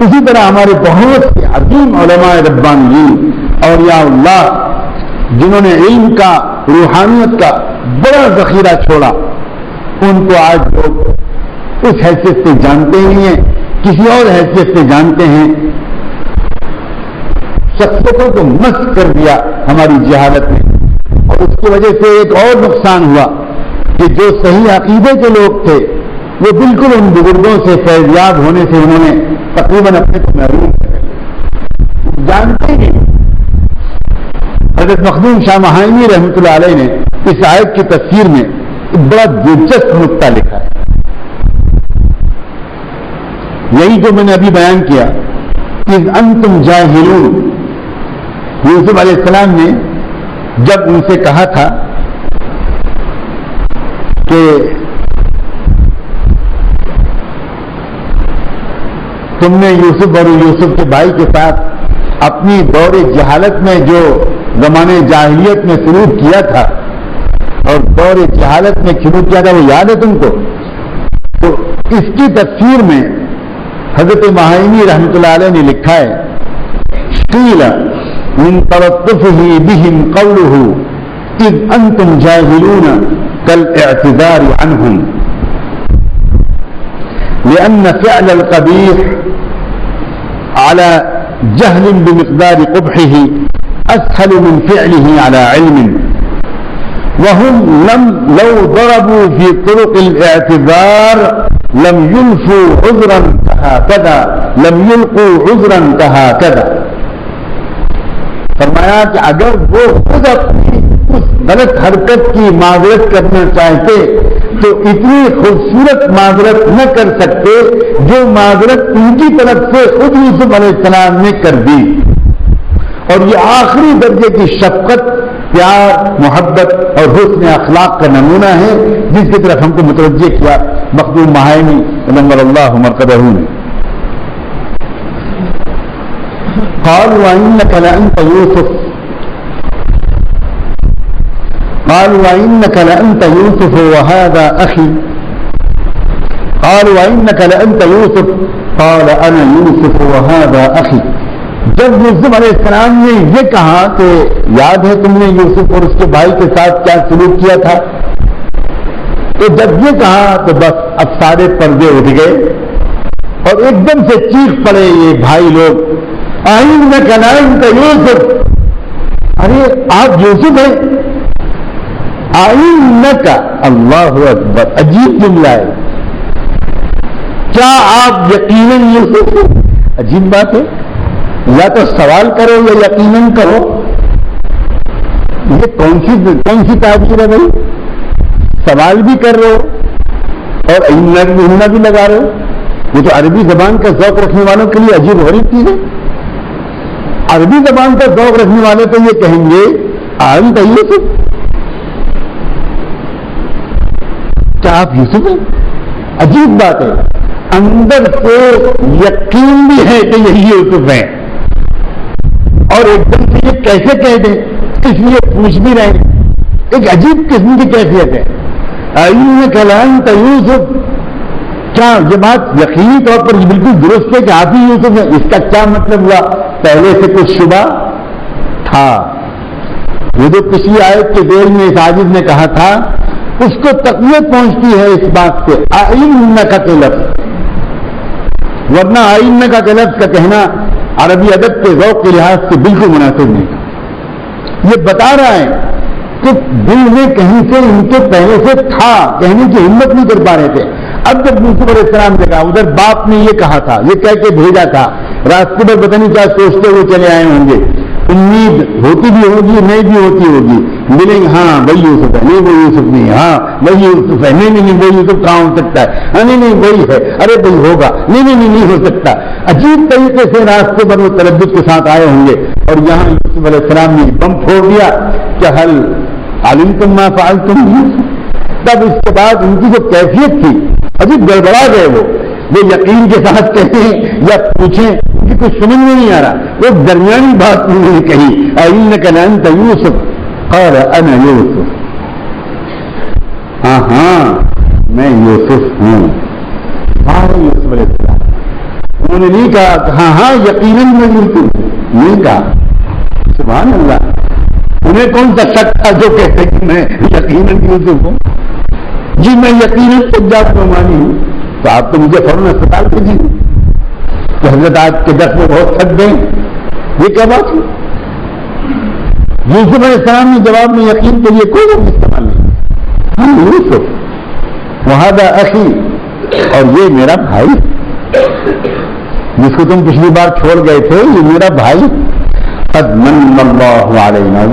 اسی طرح ہمارے بہت سے عظیم علماء ربانیین اولیاء اللہ جنہوں نے علم کا روحانیت کا بڑا ذخیرہ چھوڑا، ان کو آج لوگ اس حیثیت سے جانتے ہی ہیں، کسی اور حیثیت سے جانتے ہیں. شخصیتوں کو مست کر دیا ہماری جہالت نے، اور اس کی وجہ سے ایک اور نقصان ہوا کہ جو صحیح عقیدے کے لوگ تھے وہ بالکل ان بزرگوں سے فیضیاب ہونے سے انہوں نے تقریباً اپنے کو محروم کر جانتے ہی. حضرت مخدوم شاہ مہائمی رحمۃ اللہ علیہ نے اس آیت کی تفسیر میں ایک بڑا دلچسپ نقطہ لکھا ہے. یہی جو میں نے ابھی بیان کیا کہ انتم جاہلون، یوسف علیہ السلام نے جب ان سے کہا تھا کہ تم نے یوسف اور یوسف کے بھائی کے ساتھ اپنی دور جہالت میں جو زمانے جاہلیت میں سلوک کیا تھا اور دور جہالت میں سلوک کیا تھا وہ یاد ہے تم کو؟ تو اس کی تفسیر میں حضرت مہائمی رحمۃ اللہ علیہ نے لکھا ہے قیل من تلطفه بهم قوله اذ انتم جاهلون كالاعتذار عنهم لان فعل القبيح على جهل بمقدار قبحه اسهل من فعله على علم وهم لو ضربوا في طرق الاعتذار لم يلقوا عذرا كهكذا. فرمایا کہ اگر وہ خود اپنی اس غلط حرکت کی معذرت کرنا چاہتے تو اتنی خوبصورت معذرت نہ کر سکتے جو معذرت ان کی طرف سے خود یوسف علیہ السلام نے کر دی. اور یہ آخری درجے کی شفقت، پیار، محبت اور حسن اخلاق کا نمونہ ہے جس کی طرف ہم کو متوجہ کیا مخدوم مہائمی نمبر اللہ مرتبہ نے. قالوا وإنك لأنت يوسف قالوا وإنك لأنت يوسف وهذا أخي قالوا وإنك لأنت يوسف قال أنا يوسف وهذا أخي. جب یوسف علیہ السلام نے یہ کہا کہ یاد ہے تم نے یوسف اور اس کے بھائی کے ساتھ کیا سلوک کیا تھا، تو جب یہ کہا تو بس اب سارے پردے اٹھ گئے اور ایک دم سے چیخ پڑے یہ بھائی لوگ آئینک انت یوسف، ارے آپ یوسف ہیں. آئینک، اللہ اکبر، عجیب جملہ ہے. کیا آپ یقیناً یوسف ہیں؟ عجیب بات ہے. یا تو سوال کرو یا یقیناً کرو. یہ کون سی تعبیر ہے بھائی؟ سوال بھی کر رہے ہو اور اِنَّا بھی لگا رہے ہو. یہ تو عربی زبان کا ذوق رکھنے والوں کے لیے عجیب غریب چیز ہے. عربی زبان کا ذوق رکھنے والے تو یہ کہیں گے آنت یوسف، کیا آپ یوسف ہیں؟ عجیب بات ہے. اندر سے یقین بھی ہے کہ یہی یوسف ہے، اور ایک دم سے یہ کیسے کہہ دیں اس لیے پوچھ بھی رہے ہیں. ایک عجیب قسم کی کیفیت ہے. اِنَّكَ لَأَنْتَ یوسف، کیا یہ بات یقینی طور پر بالکل درست ہے کہ آپ ہی یوسف ہیں؟ اس کا کیا مطلب ہوا؟ پہلے سے کچھ شبہ تھا. یہ جو پچھلی آیت کے دور میں اس عاجز نے کہا تھا اس کو تقویت پہنچتی ہے اس بات سے اِنَّكَ کے لفظ، ورنہ اِنَّكَ کے لفظ کا کہنا عربی ادب کے ذوق کے لحاظ سے بالکل مناسب نہیں. یہ بتا رہا ہے کہ دل میں کہیں سے ان کے پہلے سے تھا، کہنے کی ہمت نہیں کر پا رہے تھے. اب جب یوسف علیہ السلام دیکھا ادھر باپ نے یہ کہا تھا، یہ کہہ کے بھیجا تھا، راستے میں پتہ نہیں کیا سوچتے ہوئے چلے آئے ہوں گے. امید ہوتی بھی ہوگی نہیں بھی ہوتی ہوگی، ملیں گے ہاں وہی یوسف ہے، نہیں وہ یوسف نہیں، ہاں وہی یوسف ہے، نہیں وہ یوسف کہاں ہو سکتا ہے، نہیں وہی ہے، ارے بھائی ہوگا، نہیں ہو سکتا. عجیب طریقے سے راستے پر وہ تردد کے ساتھ آئے ہوں گے. اور یہاں یوسف علیہ السلام نے بم پھوڑ دیا کہ حل علمتم ما فعلتم یوسف. تب اس کے بعد ان کی جو کیفیت تھی عجیب گڑبڑا گئے. وہ یقین کے ساتھ کہیں یا پوچھیں کہ کچھ سمجھ میں نہیں آ رہا. وہ درمیانی بات انہوں نے کہی اِنَّكَ لَأَنْتَ یوسف قَالَ أَنَا یوسف. ہاں میں یوسف ہوں. یوسف علیہ السلام انہوں نے نہیں کہا ہاں یقیناً میں یوسف، نہیں کہا. سبحان اللہ. انہیں کون سا شک تھا جو کہتے کہ میں یقیناً یوسف ہوں؟ جی میں یقیناً سجاد نعمانی ہوں. تو آپ تو مجھے فوراً اسپتال بھیجیے کہ حضرت آج کے دس میں بہت تھک گئے. یہ کیا بات ہے؟ یوسف علیہ السلام نے جواب میں یقین کے لیے کوئی لفظ استعمال نہیں. ہاں یوسف وہذا اخی، اور یہ میرا بھائی جس کو تم پچھلی بار چھوڑ گئے تھے، یہ میرا بھائی. قد من اللہ علینا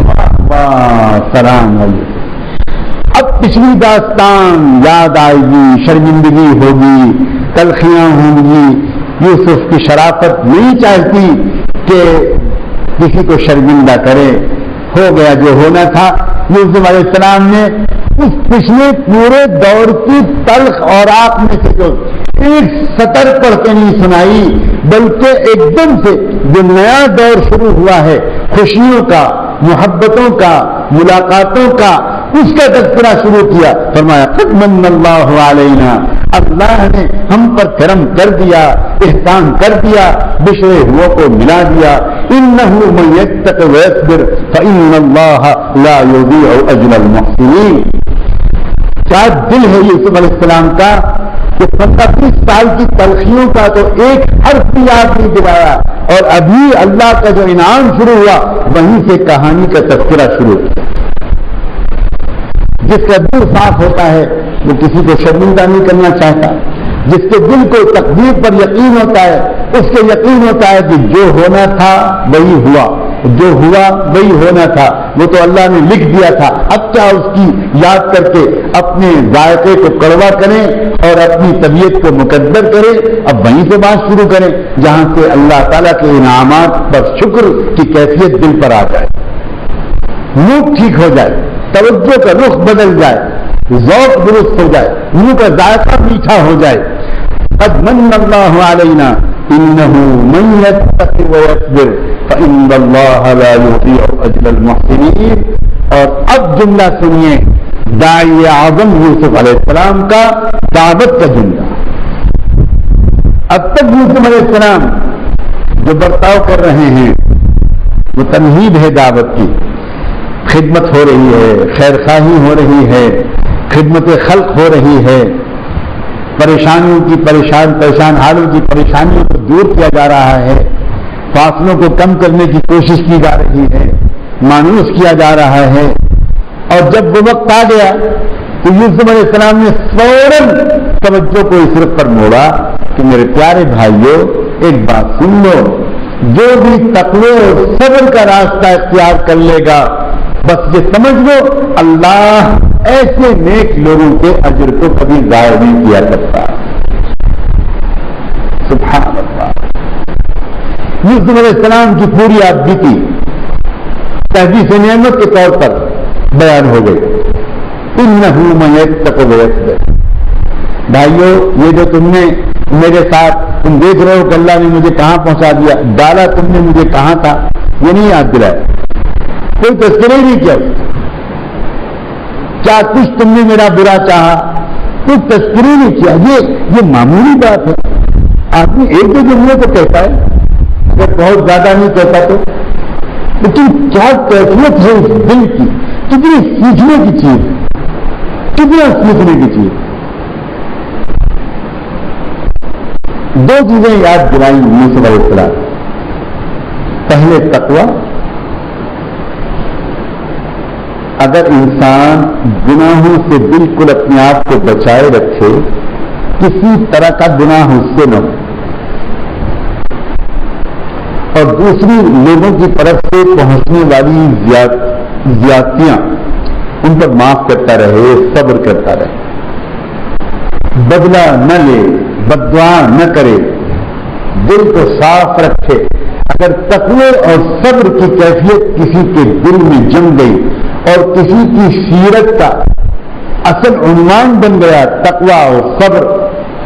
سلام علیکم. اب پچھلی داستان یاد آئے گی، شرمندگی ہوگی، تلخیاں ہوں گی. یوسف کی شرافت نہیں چاہتی کہ کسی کو شرمندہ کرے. ہو گیا جو ہونا تھا. یوسف علیہ السلام نے اس پچھلے پورے دور کی تلخ اور آپ میں سے جو ایک سطر پڑھ کے نہیں سنائی، بلکہ ایک دم سے جو نیا دور شروع ہوا ہے خوشیوں کا، محبتوں کا، ملاقاتوں کا، اس کا تذکرہ شروع کیا. فرمایا قد من اللہ علینا، اللہ نے ہم پر کرم کر دیا، احسان کر دیا، بچھڑے ہوا کو ملا دیا. انہ من یتق ویصبر فان اللہ لا یضیع اجر المحسنین. کیا دل ہے یوسف علیہ السلام کا کہ 15-20 سال کی تلخیوں کا تو ایک حرف بھی یاد نہیں دلایا، اور ابھی اللہ کا جو انعام شروع ہوا وہیں سے کہانی کا تذکرہ شروع کیا. جس کا دل صاف ہوتا ہے وہ کسی کو شرمندہ نہیں کرنا چاہتا. جس کے دل کو تقدیر پر یقین ہوتا ہے اس کے یقین ہوتا ہے کہ جو ہونا تھا وہی ہوا، جو ہوا وہی ہونا تھا، وہ تو اللہ نے لکھ دیا تھا. اب کیا اس کی یاد کر کے اپنے ذائقے کو کڑوا کریں اور اپنی طبیعت کو مقدر کریں. اب وہیں سے بات شروع کریں جہاں سے اللہ تعالیٰ کے انعامات پر شکر کی کیفیت دل پر آ جائے، منہ ٹھیک ہو جائے، توجہ کا رخ بدل جائے، ذوق درست ہو جائے، منہ کا ذائقہ میٹھا ہو جائے. قد من اللہ علینا انہ من یتق ویصبر فان اللہ لا یضیع اجر المحسنین. اور اب جملہ سنیے داعی اعظم یوسف علیہ السلام کا دعوت کا جملہ. اب تک یوسف علیہ السلام جو برتاؤ کر رہے ہیں وہ تمہید ہے دعوت کی. خدمت ہو رہی ہے، خیر خواہی ہو رہی ہے، خدمت خلق ہو رہی ہے، پریشانیوں کی پریشان حالوں کی پریشانیوں کو دور کیا جا رہا ہے، فاصلوں کو کم کرنے کی کوشش کی جا رہی ہے، مانوس کیا جا رہا ہے. اور جب وہ وقت آ گیا تو یوسف علیہ السلام نے فوراً توجہ کو اس طرف پر موڑا کہ میرے پیارے بھائیوں ایک بات سن لو، جو بھی تقوی اور صبر کا راستہ اختیار کر لے گا بس یہ سمجھ لو اللہ ایسے نیک لوگوں کے اجر کو کبھی ضائع نہیں کیا کرتا. سبحان اللہ. یوسف علیہ السلام کی پوری آبدی تحدیث نعمت کے طور پر بیان ہو گئی. انہ من یتق ویصبر. بھائیو یہ جو تم نے میرے ساتھ تم دیکھ رہے ہو کہ اللہ نے مجھے کہاں پہنچا دیا, ڈالا تم نے مجھے کہاں تھا, یہ نہیں یاد دلایا, کوئی تذکرہ نہیں کیا. کیا کچھ تم نے میرا برا چاہا, کوئی تذکرہ نہیں کیا. یہ معمولی بات ہے. آدمی ایک دو جملے تو کہتا ہے, اگر بہت زیادہ نہیں کہتا تو, لیکن کیا کیفیت ہے اس دل کی, کتنی سیکھنے کی چیز, کتنا سیکھنے کی چیز. دو چیزیں یاد دلائیں یوسف علیہ السلام. پہلے تقویٰ. اگر انسان گناہوں سے بالکل اپنے آپ کو بچائے رکھے, کسی طرح کا گناہ اس سے نہ ہو, اور دوسری لوگوں کی طرف سے پہنچنے والی زیادتیاں ان پر معاف کرتا رہے, صبر کرتا رہے, بدلہ نہ لے, بددعا نہ کرے, دل کو صاف رکھے. اگر تقوی اور صبر کی کیفیت کسی کے دل میں جم گئی اور کسی کی سیرت کا اصل عنوان بن گیا تقوی اور صبر,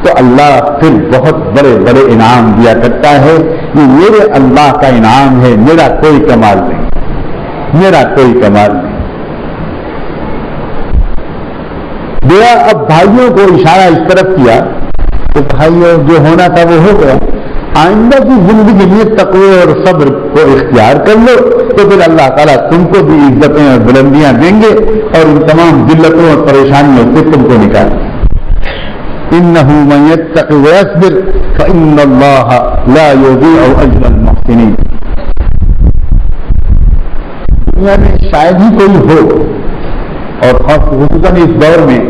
تو اللہ پھر بہت بڑے بڑے انعام دیا کرتا ہے. یہ میرے اللہ کا انعام ہے, میرا کوئی کمال نہیں, میرا کوئی کمال نہیں. میرا اب بھائیوں کو اشارہ اس طرف کیا کہ بھائیوں جو ہونا تھا وہ ہو گیا, آئندہ کی زندگی میں تقوی اور صبر کو اختیار کر لو, تو پھر اللہ تعالیٰ تم کو بھی عزتیں اور بلندیاں دیں گے اور ان تمام ذلتوں اور پریشانیوں سے تم کو نکالیں گے. انہ من یتق ویصبر فان اللہ لا یضیع اجر المحسنین. دنیا میں شاید ہی کوئی ہو, اور خصوصاً اس دور میں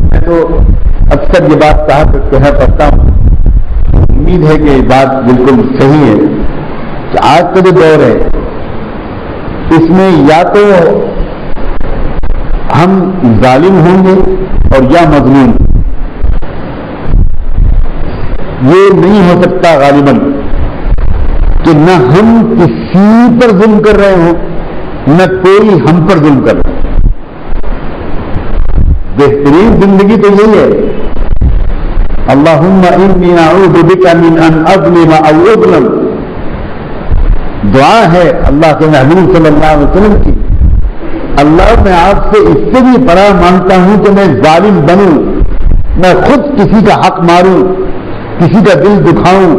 میں تو اکثر یہ بات کہا کرتا ہوں, امید ہے کہ یہ بات بالکل صحیح ہے, کہ آج کا جو دور ہے اس میں یا تو ہم ظالم ہوں گے اور یا مظلوم. یہ نہیں ہو سکتا غالباً کہ نہ ہم کسی پر ظلم کر رہے ہوں نہ کوئی ہم پر ظلم کر رہا ہے. بہترین زندگی تو یہی ہے, اللہم انی اعوذ بک من ان اظلم او اظلم. دعا ہے اللہ کے محبوب صلی اللہ علیہ وسلم کی, اللہ میں آپ سے اس سے بھی پناہ مانگتا ہوں کہ میں ظالم بنوں, میں خود کسی کا حق ماروں, کسی کا دل دکھاؤں,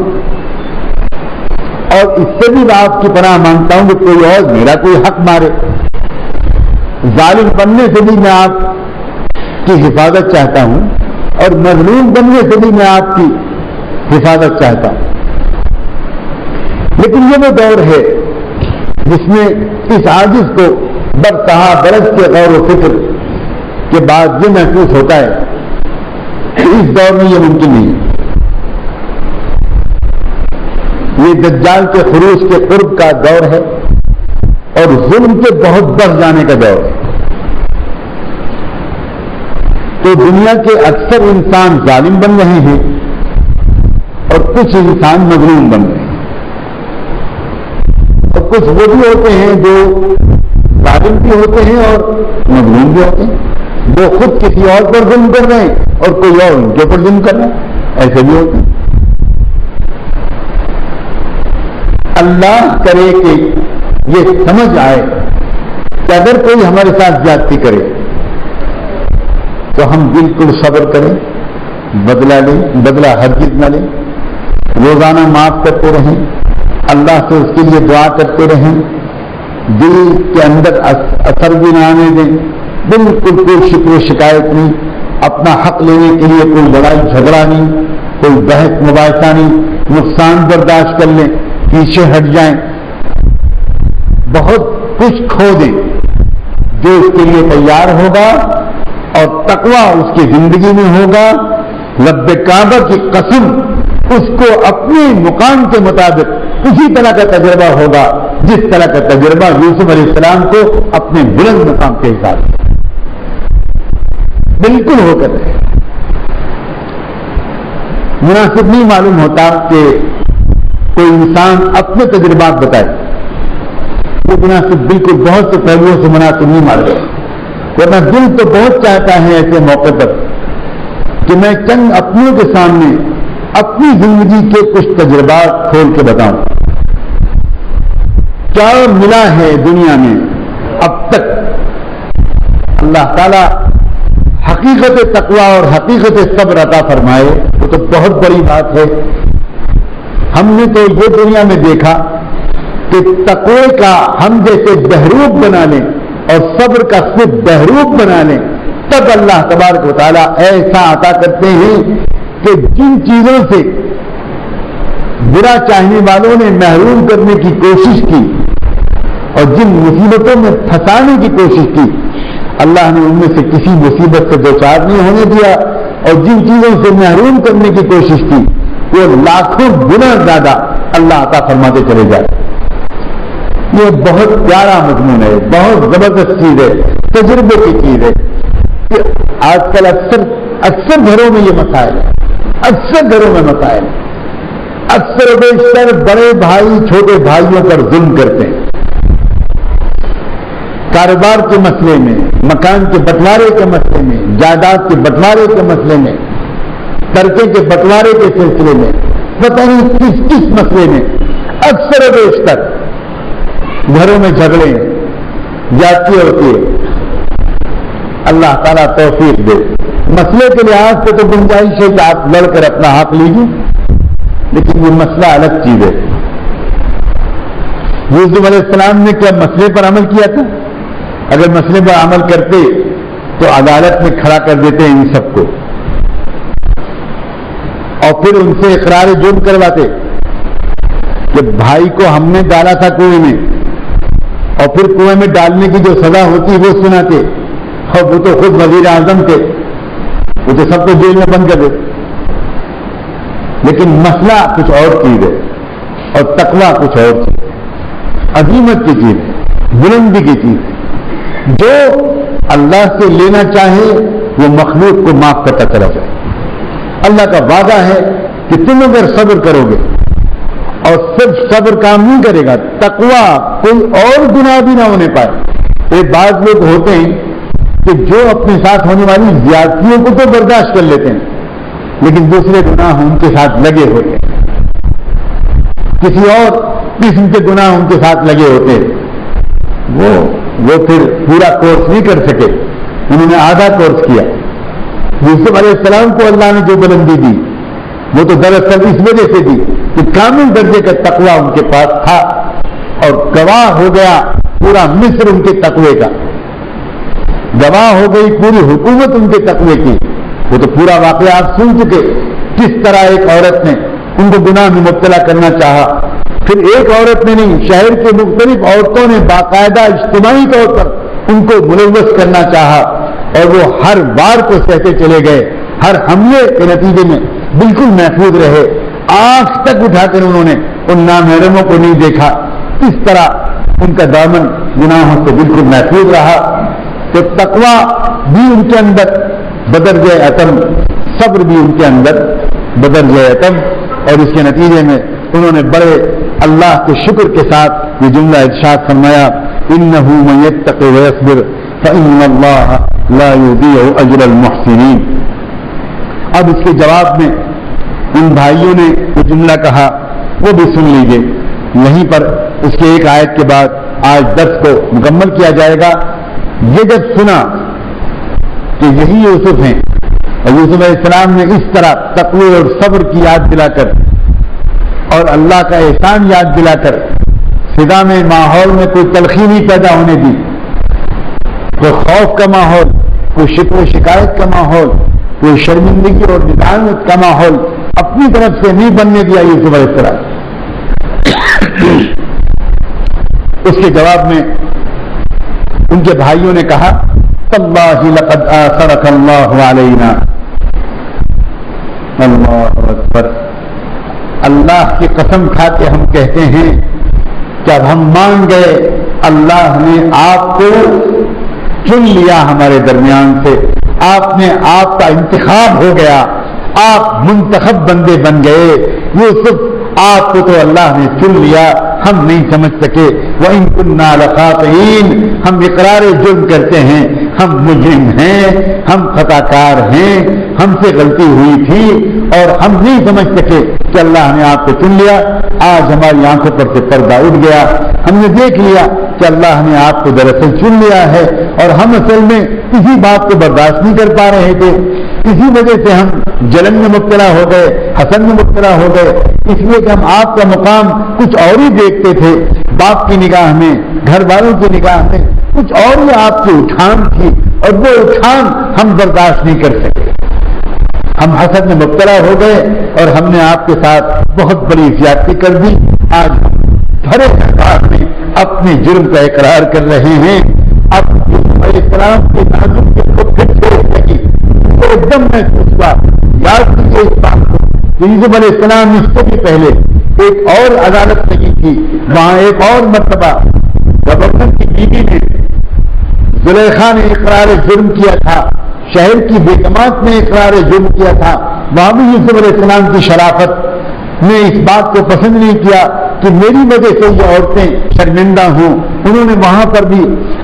اور اس سے بھی میں آپ کی پناہ مانگتا ہوں کہ کوئی اور میرا کوئی حق مارے. ظالم بننے سے بھی میں آپ کی حفاظت چاہتا ہوں, اور مظلوم بننے سے بھی میں آپ کی حفاظت چاہتا ہوں. لیکن یہ وہ دور ہے جس میں اس عاجز کو برسہا برس کے غور و فکر کے بعد یہ محسوس ہوتا ہے کہ اس دور میں یہ ممکن نہیں ہے. یہ دجال کے خروج کے قرب کا دور ہے اور ظلم کے بہت بڑھ جانے کا دور ہے. تو دنیا کے اکثر انسان ظالم بن رہے ہیں اور کچھ انسان مظلوم بن رہے ہیں, اور کچھ وہ بھی ہوتے ہیں جو ظالم بھی ہوتے ہیں اور مظلوم بھی ہوتے ہیں, وہ خود کسی اور پر ظلم کر رہے ہیں اور کوئی اور ان کے اوپر ظلم کر رہا ہے, ایسے بھی ہوتے ہیں. اللہ کرے کہ یہ سمجھ آئے کہ اگر کوئی ہمارے ساتھ زیادتی کرے تو ہم بالکل صبر کریں, بدلہ لیں, بدلہ ہرگز نہ لیں, روزانہ معاف کرتے رہیں, اللہ سے اس کے لیے دعا کرتے رہیں, دل کے اندر اثر بھی نہ آنے دیں, بالکل کوئی شکر و شکایت نہیں, اپنا حق لینے کے لیے کوئی لڑائی جھگڑا نہیں, کوئی بحث مباحثہ نہیں, نقصان برداشت کر لیں, پیچھے ہٹ جائیں, بہت کچھ کھو دیں جو اس کے لیے تیار ہوگا اور تقویٰ اس کی زندگی میں ہوگا. رب کعبہ کی قسم اس کو اپنے مقام کے مطابق اسی طرح کا تجربہ ہوگا جس طرح کا تجربہ یوسف علیہ السلام کو اپنے بلند مقام کے حساب سے بالکل ہو کر رہے. مناسب نہیں معلوم ہوتا کہ کوئی انسان اپنے تجربات بتائے، وہ مناسب بالکل بہت سے پہلوؤں سے مناسب نہیں معلوم. ورنہ دل تو بہت چاہتا ہے ایسے موقع پر کہ میں چند اپنوں کے سامنے اپنی زندگی کے کچھ تجربات کھول کے بتاؤں. کیا ملا ہے دنیا میں اب تک. اللہ تعالی حقیقت تقویٰ اور حقیقت صبر عطا فرمائے، وہ تو بہت بڑی بات ہے. ہم نے تو یہ دنیا میں دیکھا کہ تقوی کا ہم جیسے بحروب بنا لیں اور صبر کا صرف بحروب بنا لیں، تب اللہ تبارک و تعالیٰ ایسا عطا کرتے ہیں کہ جن چیزوں سے برا چاہنے والوں نے محروم کرنے کی کوشش کی اور جن مصیبتوں میں پھنسانے کی کوشش کی، اللہ نے ان میں سے کسی مصیبت سے دوچار نہیں ہونے دیا، اور جن چیزوں سے محروم کرنے کی کوشش کی وہ لاکھوں گنا زیادہ اللہ عطا فرماتے چلے جائے. یہ بہت پیارا مضمون ہے، بہت زبردست چیز ہے، تجربے کی چیز ہے. آج کل اکثر گھروں میں یہ مسائل ہے، اکثر گھروں میں مسائل ہے. اکثر و بیشتر بڑے بھائی چھوٹے بھائیوں پر ظلم کرتے ہیں. کاروبار کے مسئلے میں، مکان کے بٹوارے کے مسئلے میں، جائیداد کے بٹوارے کے مسئلے میں، ترکے کے بٹوارے کے سلسلے میں، پتہ نہیں کس کس مسئلے میں اکثر و بیشتر گھروں میں جھگڑے جاتی ہوتی ہے. اللہ تعالیٰ توفیق دے. مسئلے کے لحاظ سے تو گنجائش ہے کہ آپ لڑ کر اپنا حق لیجیے، لیکن یہ مسئلہ الگ چیز ہے. یوسف علیہ السلام نے کیا مسئلے پر عمل کیا تھا؟ اگر مسئلے پر عمل کرتے تو عدالت میں کھڑا کر دیتے ان سب کو، اور پھر ان سے اقرار جرم کرواتے کہ بھائی کو ہم نے ڈالا تھا کنویں میں، اور پھر کنویں میں ڈالنے کی جو سزا ہوتی وہ سناتے. اور وہ تو خود وزیر اعظم تھے، وہ تو سب کو جیل میں بند کر دیتے. لیکن مسئلہ کچھ اور چیز ہے اور تقویٰ کچھ اور چیز ہے. عظیمت کی چیز ہے، بلندی کی چیز ہے. جو اللہ سے لینا چاہے وہ مخلوق کو معاف کرتا چلا جائے. اللہ کا وعدہ ہے کہ تم اگر صبر کرو گے اور صرف صبر کام نہیں کرے گا، تقویٰ کوئی اور گناہ بھی نہ ہونے پائے. یہ بعض لوگ ہوتے ہیں کہ جو اپنے ساتھ ہونے والی زیادتیوں کو تو برداشت کر لیتے ہیں، لیکن دوسرے گناہ ان کے ساتھ لگے ہوتے ہیں، کسی اور قسم کے گناہ ان کے ساتھ لگے ہوتے ہیں. وہ پھر پورا کورس نہیں کر سکے، انہوں نے آدھا کورس کیا. یوسف علیہ السلام کو اللہ نے جو بلندی دی وہ تو دراصل اس وجہ سے دی کہ کامل درجے کا تقویٰ ان کے پاس تھا، اور گواہ ہو گیا پورا مصر ان کے تقوی کا، گواہ ہو گئی پوری حکومت ان کے تقوی کی. وہ تو پورا واقعہ آپ سن چکے، کس طرح ایک عورت نے ان کو گناہ میں مبتلا کرنا چاہا. پھر ایک عورت نے نہیں، شہر کی مختلف عورتوں نے باقاعدہ اجتماعی طور پر ان کو ملوث کرنا چاہا، اور وہ ہر بار کو سہتے چلے گئے. ہر حملے کے نتیجے میں بالکل محفوظ رہے. آنکھ تک اٹھا کر انہوں نے ان نامحرموں کو نہیں دیکھا. اس طرح ان کا دامن گناہوں سے بالکل محفوظ رہا. تو تقویٰ بھی ان کے اندر بدرجہ اتم، صبر بھی ان کے اندر بدرجہ اتم، اور اس کے نتیجے میں انہوں نے بڑے اللہ کے شکر کے ساتھ یہ جملہ ارشاد فرمایا، انہ من یتق ویصبر فان اللہ لا یضیع اجر المحسنین. اب اس کے جواب میں ان بھائیوں نے وہ جملہ کہا، وہ بھی سن لیجیے. یہیں پر اس کے ایک آیت کے بعد آج درس کو مکمل کیا جائے گا. یہ جب سنا کہ یہی یوسف ہیں، اور یوسف علیہ السلام نے اس طرح تقوی اور صبر کی یاد دلا کر اور اللہ کا احسان یاد دلا کر فضا میں ماحول میں کوئی تلخی نہیں پیدا ہونے دی، کوئی خوف کا ماحول، کوئی شکوہ شکایت کا ماحول، کوئی شرمندگی اور ندامت کا ماحول اپنی طرف سے نہیں بننے دیا یوسف علیہ السلام. اس کے جواب میں ان کے بھائیوں نے کہا، تاللہ لقد آثرک اللہ علینا. اللہ اکبر. اللہ کی قسم کھا کے ہم کہتے ہیں جب ہم مان گئے اللہ نے آپ کو چن لیا ہمارے درمیان سے, آپ کا انتخاب ہو گیا, آپ منتخب بندے بن گئے. یوسف آپ کو تو اللہ نے چن لیا, ہم نہیں سمجھ سکے. وَإِن كُنَّا لَخَاطِئِينَ, ہم اقرار جرم کرتے ہیں, ہم مجرم ہیں, ہم خطا کار ہیں, ہم سے غلطی ہوئی تھی اور ہم نہیں سمجھ سکے کہ اللہ نے آپ کو چن لیا. آج ہماری آنکھوں پر سے پردہ اٹھ گیا, ہم نے دیکھ لیا کہ اللہ نے آپ کو دراصل چن لیا ہے اور ہم اصل میں کسی بات کو برداشت نہیں کر پا رہے تھے. اسی وجہ سے ہم جلن میں مبتلا ہو گئے, حسد میں مبتلا ہو گئے, اس لیے کہ ہم آپ کا مقام کچھ اور ہی دیکھتے تھے. باپ کی نگاہ میں, گھر والوں کی نگاہ میں کچھ اور ہی آپ کی اٹھان تھی اور وہ اٹھان ہم برداشت نہیں کر سکے. ہم حسد میں مبتلا ہو گئے اور ہم نے آپ کے ساتھ بہت بڑی زیادتی کر دی. آج بھرے دربار میں اپنے جرم کا اقرار کر رہے ہیں. اب اسلام کے نازک کو پھر سے ایک دم محسوس ہوا. یاد کیجیے اس بات کو, یوسف علیہ السلام اس سے بھی پہلے ایک اور عدالت لگی تھی, وہاں ایک اور مرتبہ گورنر کی بیوی نے, زلیخا نے اقرار جرم کیا تھا, شہر کی بیگمات نے اقرار جرم کیا تھا. وہاں بھی یوسف علیہ السلام کی شرافت نے اس بات کو پسند نہیں کیا کہ میری وجہ سے یہ عورتیں شرمندہ ہوں. انہوں نے وہاں پر بھی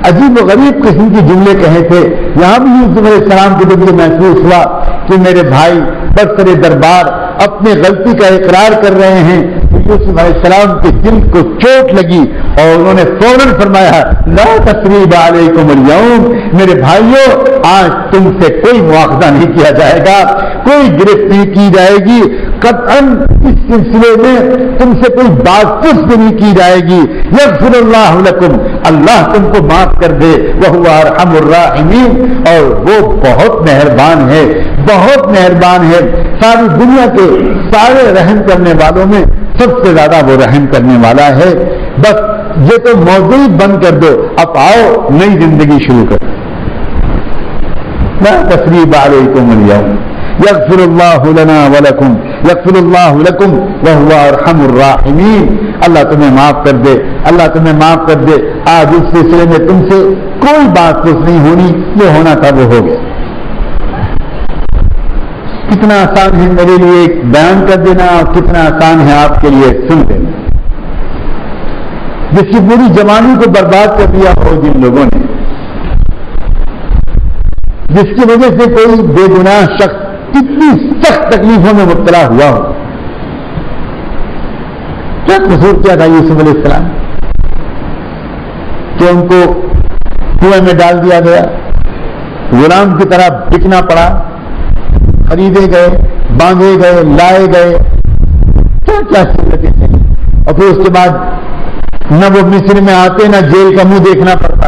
عجیب و غریب قسم کے جملے کہے تھے. یہاں بھی یوسف علیہ السلام کو جب یہ محسوس ہوا کہ میرے بھائی برسر دربار اپنے غلطی کا اقرار کر رہے ہیں, یوسف علیہ السلام کے دل کو چوٹ لگی اور انہوں نے فوراً فرمایا لا تثریب علیکم اليوم, میرے بھائیوں آج تم سے کوئی مواخذہ نہیں کیا جائے گا, کوئی گرفت نہیں کی جائے گی, قطعاً اس سلسلے میں تم سے کوئی بات پوچھ بھی نہیں کی جائے گی. یغفر اللہ لکم, اللہ تم کو معاف کر دے. وہو ارحم الراحمین, اور وہ بہت مہربان ہے, بہت مہربان ہے. ساری دنیا کے سارے رحم کرنے والوں میں سب سے زیادہ وہ رحم کرنے والا ہے. بس یہ تو موضوع بند کر دو, اب آؤ نئی زندگی شروع کرو. لا تثریب علیکم اليوم یغفر اللہ لنا ولکم, یغفر اللہ لکم وہو ارحم الراحمین. اللہ تمہیں معاف کر دے, اللہ تمہیں معاف کر دے. آج اس سلسلے میں تم سے کوئی بات کچھ نہیں ہونی, جو ہونا تھا وہ ہو گیا. کتنا آسان ہے میرے لیے بیان کر دینا اور کتنا آسان ہے آپ کے لیے سن دینا. جس کی پوری جوانی کو برباد کر دیا ہو جن لوگوں نے, جس کی وجہ سے کوئی بے گناہ شخص کتنی سخت تکلیفوں میں مبتلا ہوا ہو. کیا قصور کیا تھا یوسف علیہ السلام کہ ان کو کنویں میں ڈال دیا گیا, غلام کی طرح بکنا پڑا, خریدے گئے, باندھے گئے, لائے گئے, کیا کیا صورتیں تھیں. اور پھر اس کے بعد نہ وہ مصر میں آتے نہ جیل کا منہ دیکھنا پڑتا.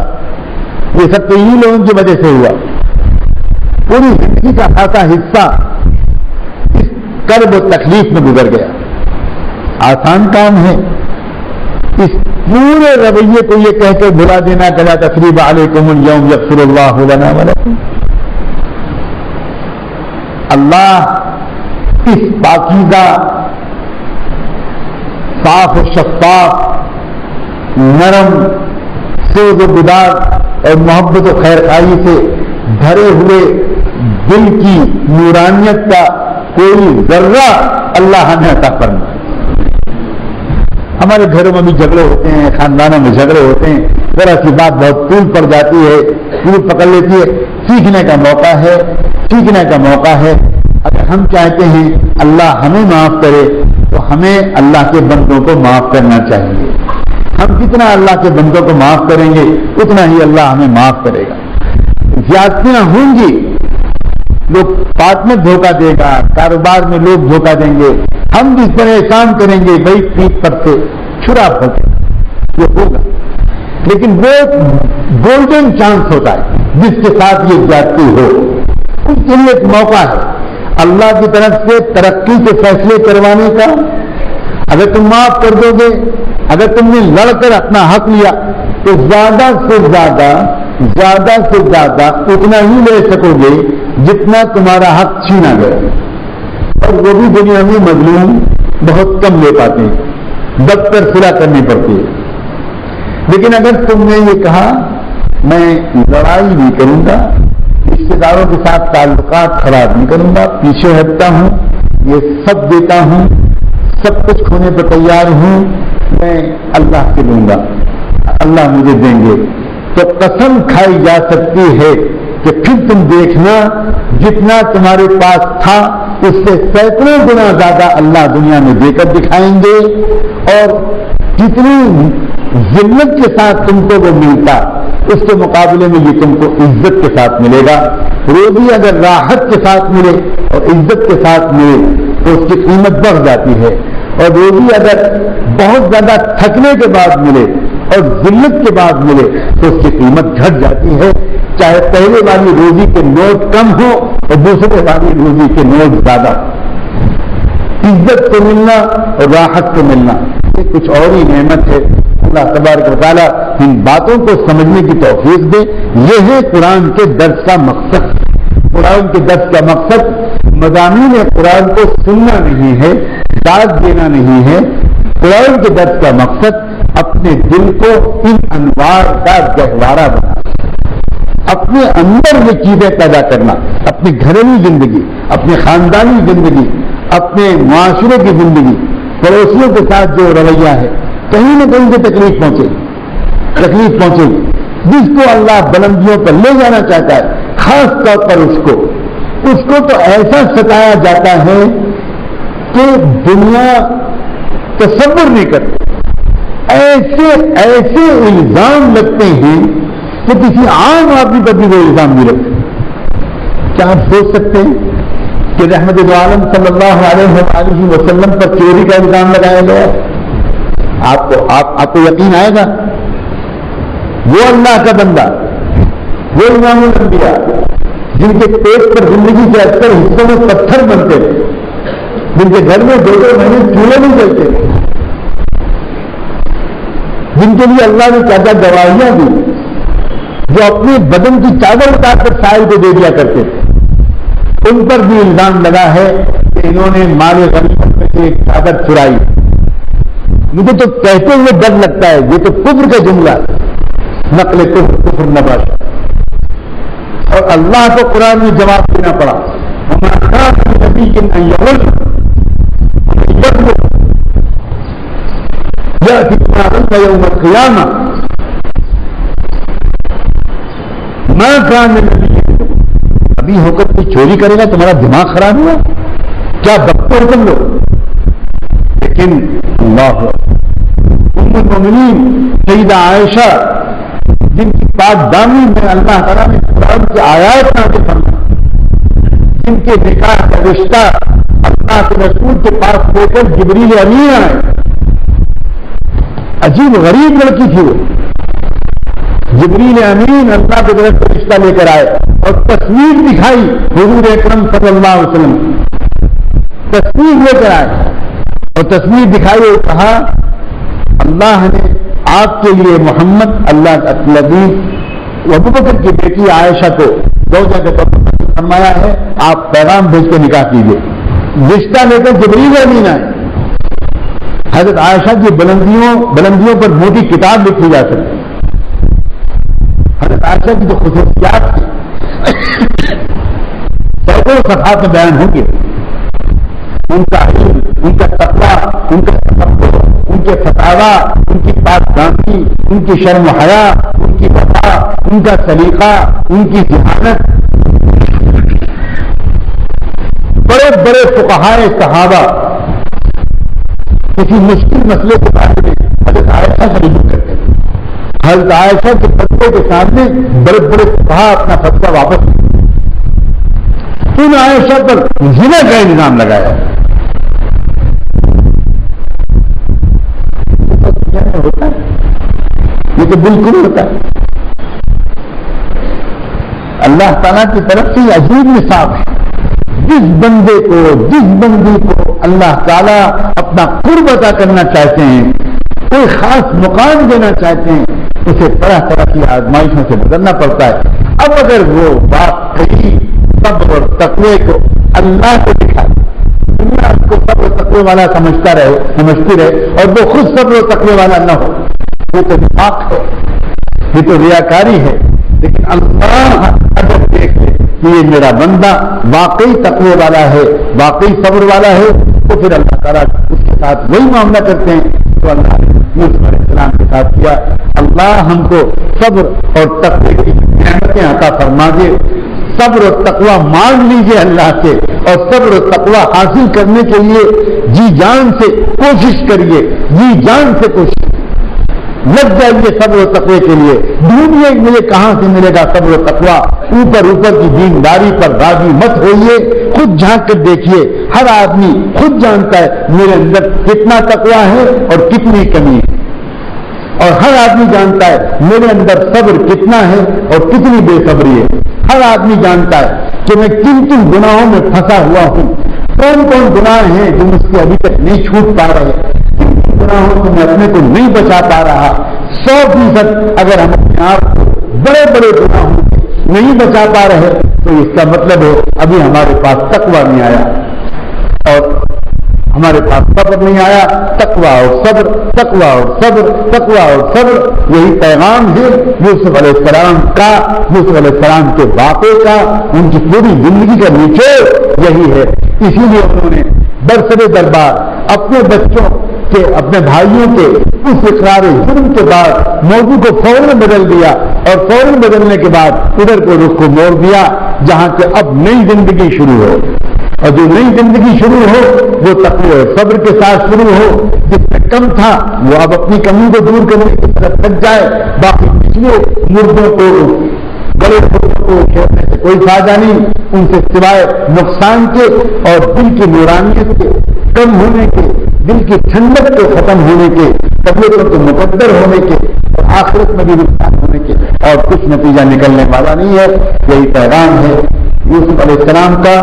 یہ سب تو انہی لوگوں کی وجہ سے ہوا. پوری زندگی کا خاصا حصہ اس کرب و تکلیف میں گزر گیا. آسان کام ہے اس پورے رویے کو یہ کہہ کے بلا دینا کہ لا تثریب علیکم اليوم یغفر اللہ لنا ولکم. اللہ اس پاکیزہ صاف و شفاف نرم سوز و گداز اور محبت و خیر خواہی سے بھرے ہوئے دل کی نورانیت کا کوئی ذرہ اللہ نے عطا فرمایا. ہمارے گھروں میں بھی جھگڑے ہوتے ہیں, خاندانوں میں جھگڑے ہوتے ہیں, ذرا سی بات بہت طول پڑ جاتی ہے, طول پکڑ لیتی ہے. سیکھنے کا موقع ہے, سیکھنے کا موقع ہے. اگر ہم چاہتے ہیں اللہ ہمیں معاف کرے تو ہمیں اللہ کے بندوں کو معاف کرنا چاہیے. ہم جتنا اللہ کے بندوں کو معاف کریں گے اتنا ہی اللہ ہمیں معاف کرے گا. زیادتیاں ہوں گی, لوگ بات میں دھوکہ دے گا, کاروبار میں لوگ دھوکہ دیں گے, ہم بھی اس پر احسان کریں گے, بھائی پیٹ پر سے چھرا پھونکے یہ ہوگا. لیکن وہ گولڈن چانس ہوتا ہے جس کے ساتھ یہ زیادتی ہو, اس کے لیے ایک موقع ہے اللہ کی طرف سے ترقی کے فیصلے کروانے کا. اگر تم معاف کر دو گے, اگر تم نے لڑ کر اپنا حق لیا تو زیادہ سے زیادہ اتنا ہی لے سکو گے جتنا تمہارا حق چھینا گیا. اور وہ بھی دنیا میں مظلوم بہت کم لے پاتے ہیں, بدتر صلح کرنی پڑتی ہے. لیکن اگر تم نے یہ کہا میں لڑائی نہیں کروں گا، رشتے داروں کے ساتھ تعلقات خراب نہیں کروں گا، پیچھے ہٹتا ہوں، یہ سب دیتا ہوں، سب کچھ کھونے پر تیار ہوں، میں اللہ سے لوں گا، اللہ مجھے دیں گے، تو قسم کھائی جا سکتی ہے کہ پھر تم دیکھنا جتنا تمہارے پاس تھا اس سے سینکڑوں گنا زیادہ اللہ دنیا میں دے کر دکھائیں گے، اور جتنی ذلت کے ساتھ تم کو وہ ملتا اس کے مقابلے میں یہ تم کو عزت کے ساتھ ملے گا۔ روزی اگر راحت کے ساتھ ملے اور عزت کے ساتھ ملے تو اس کی قیمت بڑھ جاتی ہے، اور روزی اگر بہت زیادہ تھکنے کے بعد ملے اور ذلت کے بعد ملے تو اس کی قیمت گھٹ جاتی ہے، چاہے پہلے والی روزی کے نوٹ کم ہو اور دوسرے والی روزی کے نوٹ زیادہ۔ عزت کو ملنا اور راحت کو ملنا یہ کچھ اور ہی نعمت ہے۔ اللہ تبارک و تعالیٰ ان باتوں کو سمجھنے کی توفیق دے۔ یہ ہے قرآن کے درس کا مقصد۔ قرآن کے درس کا مقصد مضامین قرآن کو سننا نہیں ہے، داد دینا نہیں ہے۔ قرآن کے درس کا مقصد اپنے دل کو ان انوار کا گہوارہ بنا، اپنے اندر یہ چیزیں پیدا کرنا، اپنی گھریلو زندگی، اپنی خاندانی زندگی، اپنے معاشرے کی زندگی، پڑوسیوں کے ساتھ جو رویہ ہے کہیں نہ کہیں سے تکلیف پہنچے گی۔ جس کو اللہ بلندیوں پر لے جانا چاہتا ہے خاص طور پر اس کو تو ایسا ستایا جاتا ہے کہ دنیا تصور نہیں کرتی۔ ایسے الزام لگتے ہیں کہ کسی عام آدمی پر بھی وہ الزام نہیں لگتے۔ کیا آپ سوچ سکتے ہیں کہ رحمت عالم صلی اللہ علیہ وسلم پر چوری کا الزام لگایا گیا؟ آپ کو یقین آئے گا؟ وہ اللہ کا بندہ، وہ امام الانبیاء جن کے پیٹ پر زندگی کے 70 حصوں میں پتھر بنتے تھے، جن کے گھر میں 2 مہینے چولہے نہیں جلتے، جن کے لیے اللہ نے کیا کیا گواہیاں دی، جو اپنے بدن کی چادر اتار کر سائل کو دے دیا کرتے تھے، ان پر بھی الزام لگا ہے کہ انہوں نے مال غنیمت میں سے ایک چادر چرائی۔ مجھے تو کہتے ہوئے ڈر لگتا ہے، یہ تو کفر کا جملہ، نقل کفر نباشا، اور اللہ کو قرآن میں جواب دینا پڑا۔ یوم القیامہ ما کان نبی، ابھی ہو کر کوئی چوری کرے گا تمہارا دماغ خراب ہوا؟ کیا بکتے ہو تم لوگ؟ لیکن اللہ ام المؤمنین سیدہ عائشہ جن کی پاک دامی میں اللہ تعالیٰ نے قرآن کی آیات نازل فرمائی، جن کے نکاح کا رشتہ اللہ کے رسول کے پاس لے کر جبریل امین آئے، عجیب غریب لڑکی تھی وہ، جبریل امین اللہ کے طرف سے رشتہ لے کر آئے اور تصویر دکھائی، حضور اکرم صلی اللہ علیہ وسلم تصویر لے کر آئے اور تصویر دکھائی اور کہا اللہ نے آپ کے لیے محمد اللہ کا نبی ابو بکر کی بیٹی عائشہ کو زوجہ کے طور پر فرمایا ہے، آپ پیغام بھیج کے نکاح کیجیے۔ رشتہ لے کر جبریل امین آئے۔ حضرت عائشہ کی بلندیوں پر موٹی کتاب لکھی جا سکتی ہے۔ حضرت عائشہ کی جو خصوصیات تھی سینکڑوں صفحات میں بیان ہوں گے، ان کا علم، ان کا تقویٰ، ان کا تفکر، ان کے فتاوا، ان کی پاک دامنی، ان کی شرم و حیا، ان کی وفا، ان کا سلیقہ، ان کی ذہانت۔ بڑے بڑے فقہائے صحابہ کسی مشکل مسئلے کے بارے میں حضرت عائشہ سے رجوع کرتے ہیں۔ حضرت عائشہ کے فتوے کے سامنے بڑے بڑے فقہاء اپنا فتویٰ واپس لیتے۔ ان عائشہ پر زنا کا الزام لگایا۔ ہوتا ہے یہ تو بالکل ہوتا ہے۔ اللہ تعالیٰ کی طرف سے یہ عجیب نصاب ہے، جس بندے کو اللہ تعالیٰ اپنا قرب عطا کرنا چاہتے ہیں، کوئی خاص مقام دینا چاہتے ہیں، اسے طرح طرح کی آزمائشوں سے گزرنا پڑتا ہے۔ اب اگر وہ واقعی صبر اور تقوی کو اللہ کو دکھائے، دنیا اس کو صبر و تقوی والا سمجھتی رہے اور وہ خود صبر و تقوی والا نہ ہو، یہ تو نفاق ہے، یہ تو ریاکاری ہے. لیکن اللہ اگر دیکھے کہ یہ میرا بندہ واقعی تقوی والا ہے، واقعی صبر والا ہے، تو پھر اللہ تعالیٰ اس کے ساتھ وہی معاملہ کرتے ہیں تو اللہ نے یوسف علیہ السلام کے ساتھ کیا. اللہ ہم کو صبر اور تقوی کی نعمتیں عطا فرما دے. صبر و تقوی مانگ لیجیے اللہ سے، اور صبر و تقوی حاصل کرنے کے لیے جی جان سے کوشش کریے، جی جان سے کوشش لگ جائیے صبر و تقوی کے لیے. ڈھونڈیے مجھے کہاں سے ملے گا صبر و تقوی. اوپر کی دینداری پر راضی مت ہوئیے، خود جھانک کر دیکھیے. ہر آدمی خود جانتا ہے میرے اندر کتنا تقوی ہے اور کتنی کمی ہے، اور ہر آدمی جانتا ہے میرے اندر صبر کتنا ہے اور کتنی بے صبری ہے. ہر آدمی جانتا ہے کہ میں کن کن گناہوں میں پھنسا ہوا ہوں، کون کون گناہ ہیں جو مجھ سے ابھی تک نہیں چھوٹ پا رہے، گناہوں سے میں اپنے کو نہیں بچا پا رہا. 100% اگر ہم اپنے آپ کو بڑے بڑے گناہوں سے نہیں بچا پا رہے تو اس کا مطلب ہے ابھی ہمارے پاس تقوی نہیں آیا، اور ہمارے پاس صبر نہیں آیا. تقوی اور صبر، تقوی اور صبر، تقوی اور صبر، یہی پیغام ہے یوسف علیہ السلام کا، یوسف علیہ السلام کے واقعے کا. ان کی پوری زندگی کا نچوڑ یہی ہے. اسی لیے انہوں نے برسر دربار اپنے بچوں کے، اپنے بھائیوں کے اس اقرار جرم کے بعد موضوع کو فوراً بدل دیا، اور فوراً بدلنے کے بعد ادھر کو رخ کو موڑ دیا جہاں سے اب نئی زندگی شروع ہو. اور جو نئی زندگی شروع ہو وہ تقوی اور صبر کے ساتھ شروع ہو. جس میں کم تھا وہ اب اپنی کمی کو دور کرنے کی طرف لگ جائے. باقی پچھلے مردوں کو گلے کو چھوڑنے سے کوئی فائدہ نہیں، ان سے سوائے نقصان کے اور دل کی نورانیت کے کم ہونے کے، دل کی ٹھنڈک کے ختم ہونے کے، طبیعتوں کے مقدر ہونے کے، اور آخرت میں بھی نقصان ہونے کے، اور کچھ نتیجہ نکلنے والا نہیں ہے. یہی پیغام ہے یوسف علیہ السلام کا،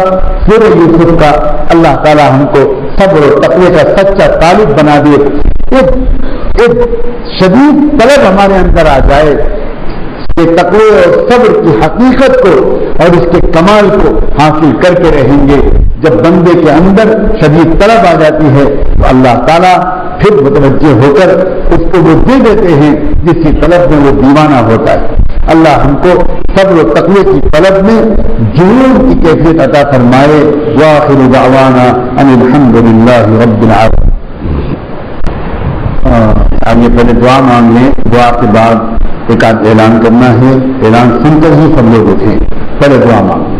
سورہ یوسف کا. اللہ تعالیٰ ہم کو صبر و تقوی کا سچا طالب بنا دے. ایک شدید طلب ہمارے اندر آ جائے کہ تقوی اور صبر کی حقیقت کو اور اس کے کمال کو حاصل کر کے رہیں گے. جب بندے کے اندر شدید طلب آ جاتی ہے تو اللہ تعالیٰ پھر متوجہ ہو کر اس کو وہ دے دیتے ہیں جس کی طلب میں وہ دیوانہ ہوتا ہے. اللہ ہم کو صبر و تقوی کی طلب میں جنون کی کیفیت عطا فرمائے. وآخر دعوانا ان الحمد للہ رب العالمین. آگے پہلے دعا مانگ لیں، دعا کے بعد ایک آدھ اعلان کرنا ہے. اعلان سن کر ہی سب لوگ اٹھیں. پہلے دعا مانگ لیں.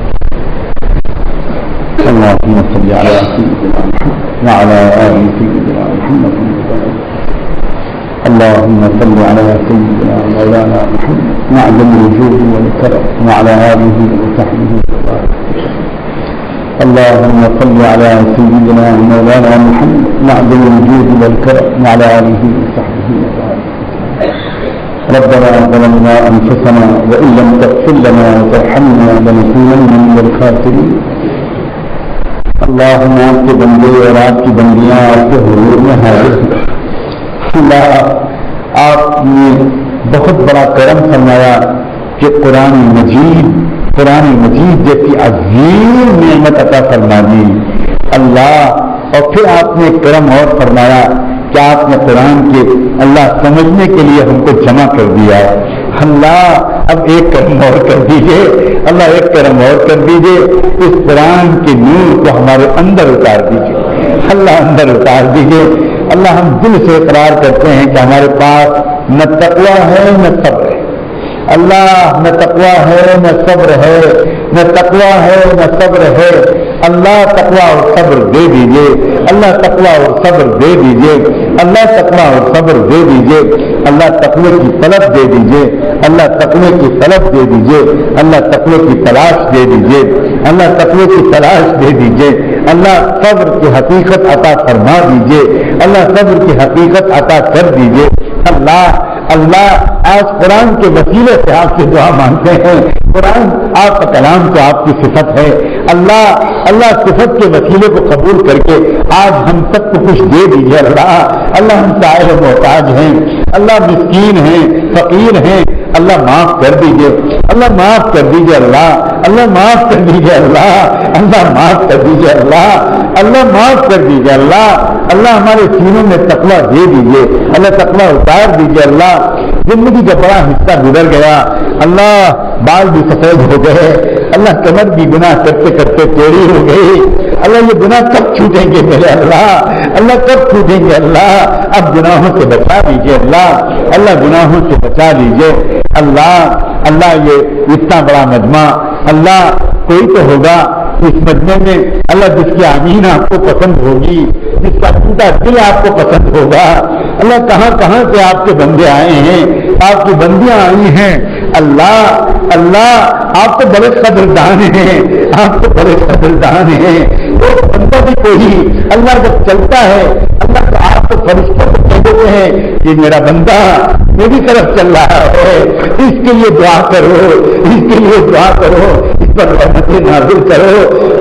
اللهم صل على سيدنا محمد وعلى آل سيدنا محمد. اللهم صل على سيدنا مولانا محمد معدن الوجود والكرم وعلى آله وصحبه وسلم. اللهم صل على سيدنا مولانا محمد معدن الوجود والكرم وعلى آله وصحبه وسلم. ربنا ظلمنا أنفسنا وإن لم تغفر لنا وترحمنا لنكونن من الخاسرين. اللہم آپ کے بندے اور آپ کی بندیاں آپ کے حضور میں حاضر ہیں. اللہ آپ نے بہت بڑا کرم فرمایا کہ قرآن مجید جیسی عظیم نعمت عطا فرما دی. اللہ اور پھر آپ نے کرم اور فرمایا کہ آپ نے قرآن کے اللہ سمجھنے کے لیے ہم کو جمع کر دیا. اللہ اب ایک کرم اور کر دیجئے، اللہ ایک کرم اور کر دیجئے، اس قرآن کے نور کو ہمارے اندر اتار دیجئے. اللہ اندر اتار دیجئے. اللہ ہم دل سے اقرار کرتے ہیں کہ ہمارے پاس نہ تقوی ہے نہ صبر ہے. اللہ نہ تقوی ہے نہ صبر ہے، نہ تقوی ہے نہ صبر ہے. اللہ تقوی اور صبر دے دیجئے. اللہ تقوی اور صبر دے دیجئے. اللہ تقوی اور صبر دے دیجئے. اللہ تقوی کی طلب دے دیجئے. اللہ تقوی کی طلب دے دیجئے. اللہ تقوی کی تلاش دے دیجئے. اللہ تقوی کی تلاش دے دیجئے. اللہ صبر کی حقیقت عطا فرما دیجئے. اللہ صبر کی حقیقت عطا کر دیجئے. اللہ آج قرآن کے وسیلے سے آپ سے دعا مانگتے ہیں. قرآن آپ کا کلام تو آپ کی صفت ہے. اللہ صفت کے وسیلے کو قبول کر کے آج ہم سب کو کچھ دے دیجیے. اللہ ہم سائل محتاج ہیں، اللہ مسکین ہیں، فقیر ہیں. اللہ معاف کر دیجیے. اللہ معاف کر دیجیے اللہ، اللہ معاف کر دیجیے اللہ، اللہ معاف کر دیجیے اللہ، اللہ معاف کر دیجیے اللہ، اللہ ہمارے سینوں میں تقویٰ دے دیجیے، اللہ تقویٰ اتار دیجیے اللہ۔ زندگی کا بڑا حصہ گزر گیا اللہ، بال بھی سفید ہو گئے اللہ، کمر بھی گناہ کرتے کرتے ٹیڑھی ہو گئی اللہ، یہ گناہ کب چھوٹیں گے میرے اللہ، اللہ کب چھوٹیں گے اللہ، اب گناہوں سے بچا دیجیے اللہ، اللہ گناہوں سے بچا دیجیے اللہ۔ اللہ یہ اتنا بڑا مجمع اللہ، کوئی تو ہوگا اس مجمع میں اللہ جس کی آمین آپ کو پسند ہوگی، جس کا ٹوٹا دل آپ کو پسند ہوگا اللہ، کہاں کہاں سے آپ کے بندے آئے ہیں، آپ کی بندیاں آئی ہیں اللہ، اللہ آپ تو بڑے قدردان ہیں، آپ تو بڑے قدردان ہیں۔ ایک بندہ بھی کوئی اللہ جب چلتا ہے اللہ تو آپ کو فرشتوں کو کہہ دیتے ہیں کہ میرا بندہ میری طرف چل رہا ہے، اس کے لیے دعا کرو، اس کے لیے دعا کرو، اس پر رحمتیں نازل کرو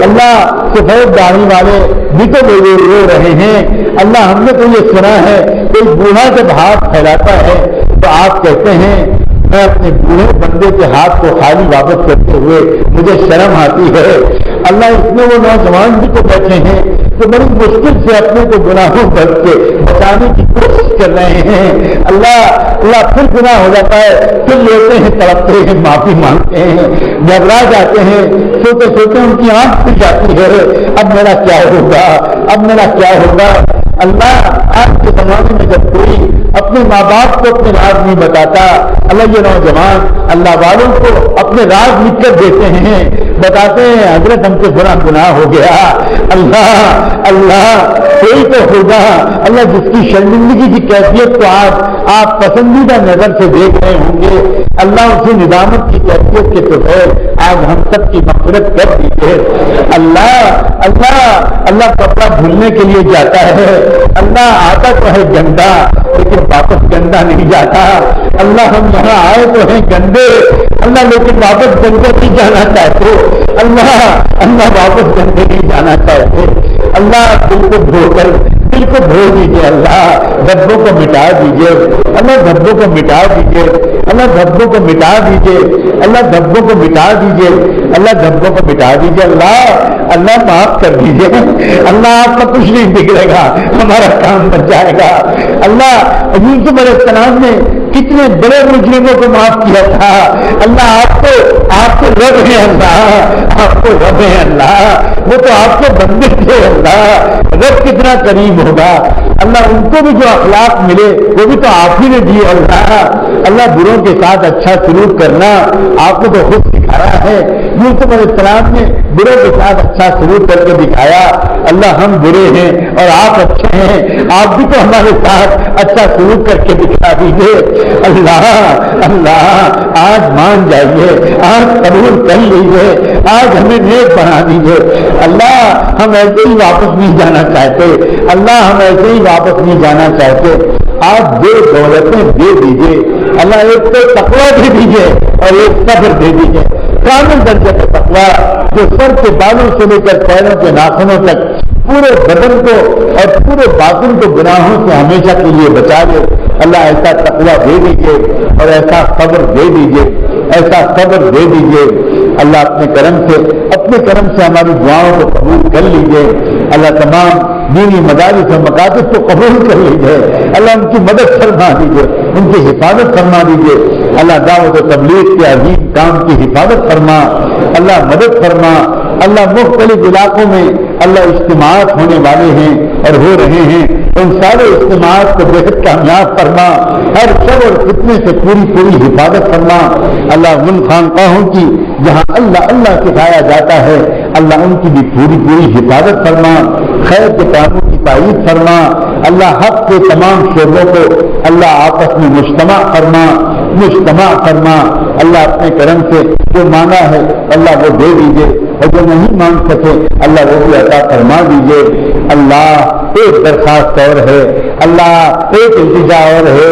اللہ۔ سفید داڑھی والے بھی تو رو رہے ہیں اللہ، ہم نے تو یہ سنا ہے کوئی بوڑھا جب ہاتھ پھیلاتا ہے تو آپ کہتے ہیں میں اپنے بوڑھے بندے کے ہاتھ کو خالی واپس کرتے ہوئے مجھے شرم آتی ہے اللہ۔ اس میں وہ نوجوان بھی تو بیٹھے ہیں تو بڑی مشکل سے اپنے کو گناہوں پر کے بچانے کی کوشش کر رہے ہیں اللہ، اللہ پھر گناہ ہو جاتا ہے، پھر لیتے ہیں، تڑپتے ہیں، معافی مانگتے ہیں، گھبرا جاتے ہیں، سوتے سوتے ان کی آنکھ کھل جاتی ہے اب میرا کیا ہوگا، اب میرا کیا ہوگا اللہ۔ آج کے زمانے میں جب کوئی اپنے ماں باپ کو اپنے راز نہیں بتاتا اللہ، یہ نوجوان اللہ والوں کو اپنے راز لکھ کر دیتے ہیں، بتاتے ہیں حضرت ہم سے بڑا گناہ ہو گیا اللہ، اللہ کوئی تو ہوگا اللہ جس کی شرمندگی کی کیفیت کو آپ پسندیدہ نظر سے دیکھ رہے ہوں گے اللہ، اسی ندامت کی کیفیت کے طور آج ہم سب کی مغفرت کر دیجیے اللہ۔ اللہ اللہ کپڑا دھلنے کے لیے جاتا ہے اللہ، آتا تو ہے گندا لیکن واپس گندا نہیں جاتا اللہ، ہم یہاں آئے تو ہیں گندے اللہ لیکن واپس گندے نہیں جانا چاہتے اللہ، اللہ واپس گندے نہیں جانا چاہتے اللہ۔ دل کو دھو کر دل کو دھو دیجیے اللہ، دھبوں کو مٹا دیجیے اللہ، دھبوں کو مٹا دیجیے اللہ، دھبوں کو مٹا دیجیے اللہ، دھبوں کو مٹا دیجیے اللہ، دھبوں کو مٹا دیجیے اللہ، اللہ معاف کر دیجیے اللہ، آپ کا کچھ نہیں بگڑے گا، ہمارا کام بن جائے گا اللہ۔ یوسف علیہ السلام نے کتنے بڑے مجرموں کو معاف کیا تھا اللہ، آپ کو رب ہے اللہ، آپ کو رب ہے اللہ، وہ تو آپ کے بندے تھے اللہ، رب کتنا قریب ہوگا اللہ، ان کو بھی جو اخلاق ملے وہ بھی تو آپ ہی نے دیے اللہ۔ اللہ بروں کے ساتھ اچھا سلوک کرنا آپ کو تو خود سکھایا ہے، یوسف علیہ السلام نے بروں کے ساتھ اچھا سلوک کر کے دکھایا اللہ، ہم برے ہیں اور آپ اچھے ہیں، آپ بھی تو ہمارے ساتھ اچھا سلوک کر کے دکھا دیجیے اللہ۔ اللہ آج مان جائیے، آج قبول کر لیجیے، آج ہمیں نیک بنا دیجیے اللہ، ہم ایسے ہی واپس نہیں جانا چاہتے اللہ، ہم ایسے ہی واپس نہیں جانا چاہتے، آپ دو دولتیں دے دیجیے اللہ، ایک تو تقویٰ دے دیجیے اور ایک صبر دے دیجیے، کامل درجے کا تقویٰ جو سر کے بالوں سے لے کر پیروں کے ناخنوں تک پورے بدن کو اور پورے باطن کو گناہوں سے ہمیشہ کے لیے بچا لے اللہ، ایسا تقویٰ دے دیجیے اور ایسا صبر دے دیجیے، ایسا صبر دے دیجیے اللہ، اپنے کرم سے ہماری دعاؤں کو قبول کر لیجیے اللہ، تمام دینی مدارس اور مکاتب کو قبول کر لیجیے اللہ، ان کی مدد فرما دیجیے، ان کی حفاظت فرما دیجیے اللہ، دعوت و تبلیغ کے عظیم کام کی حفاظت فرما اللہ، مدد فرما اللہ۔ مختلف علاقوں میں اللہ اجتماعات ہونے والے ہیں اور ہو رہے ہیں، ان سارے اجتماعات کو بہت کامیاب فرما، ہر شر اور فتنے سے پوری حفاظت فرما اللہ۔ ان خانقاہوں کی جہاں اللہ اللہ سکھایا جاتا ہے اللہ، ان کی بھی پوری حفاظت فرما، خیر کے کاموں کی تائید فرما اللہ، حق کے تمام شعبوں کو اللہ آپس میں مجتمع فرما اللہ، اپنے کرم سے جو مانگا ہے اللہ وہ دے دیجیے اور جو نہیں مانگ سکے اللہ وہ بھی عطا فرما دیجیے اللہ۔ ایک درخواست اور ہے اللہ، ایک التجا اور ہے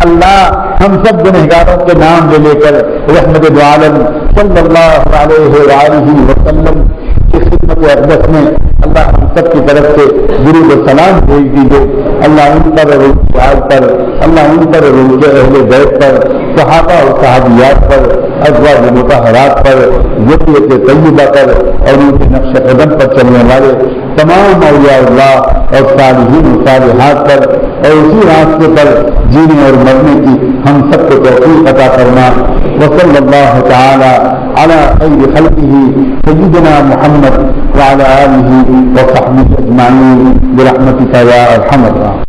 اللہ، ہم سب گنہگاروں کے نام لے کر رحمت عالم صلی اللہ علیہ وآلہ وسلم کی خدمت اقدس میں اللہ ہم سب کی طرف سے درود و سلام بھیج دیجیے اللہ، ان پر اور ان کی آل پر اللہ، ان پر اور ان کے اہل بیت پر، صحابہ اور صحابیات پر ازواج مطہرات پر، ذریت طیبہ پر اور ان کے نقش قدم پر چلنے والے تمام اولیاء اللہ اور صالحین و صالحات پر اور اسی راستے پر جینے اور مرنے کی ہم سب کو توفیق عطا فرما۔ وصلی اللہ تعالی علی خیر خلقہ سیدنا محمد وعلی آلہ وصحبہ اجمعین برحمتک یا ارحم الراحمین۔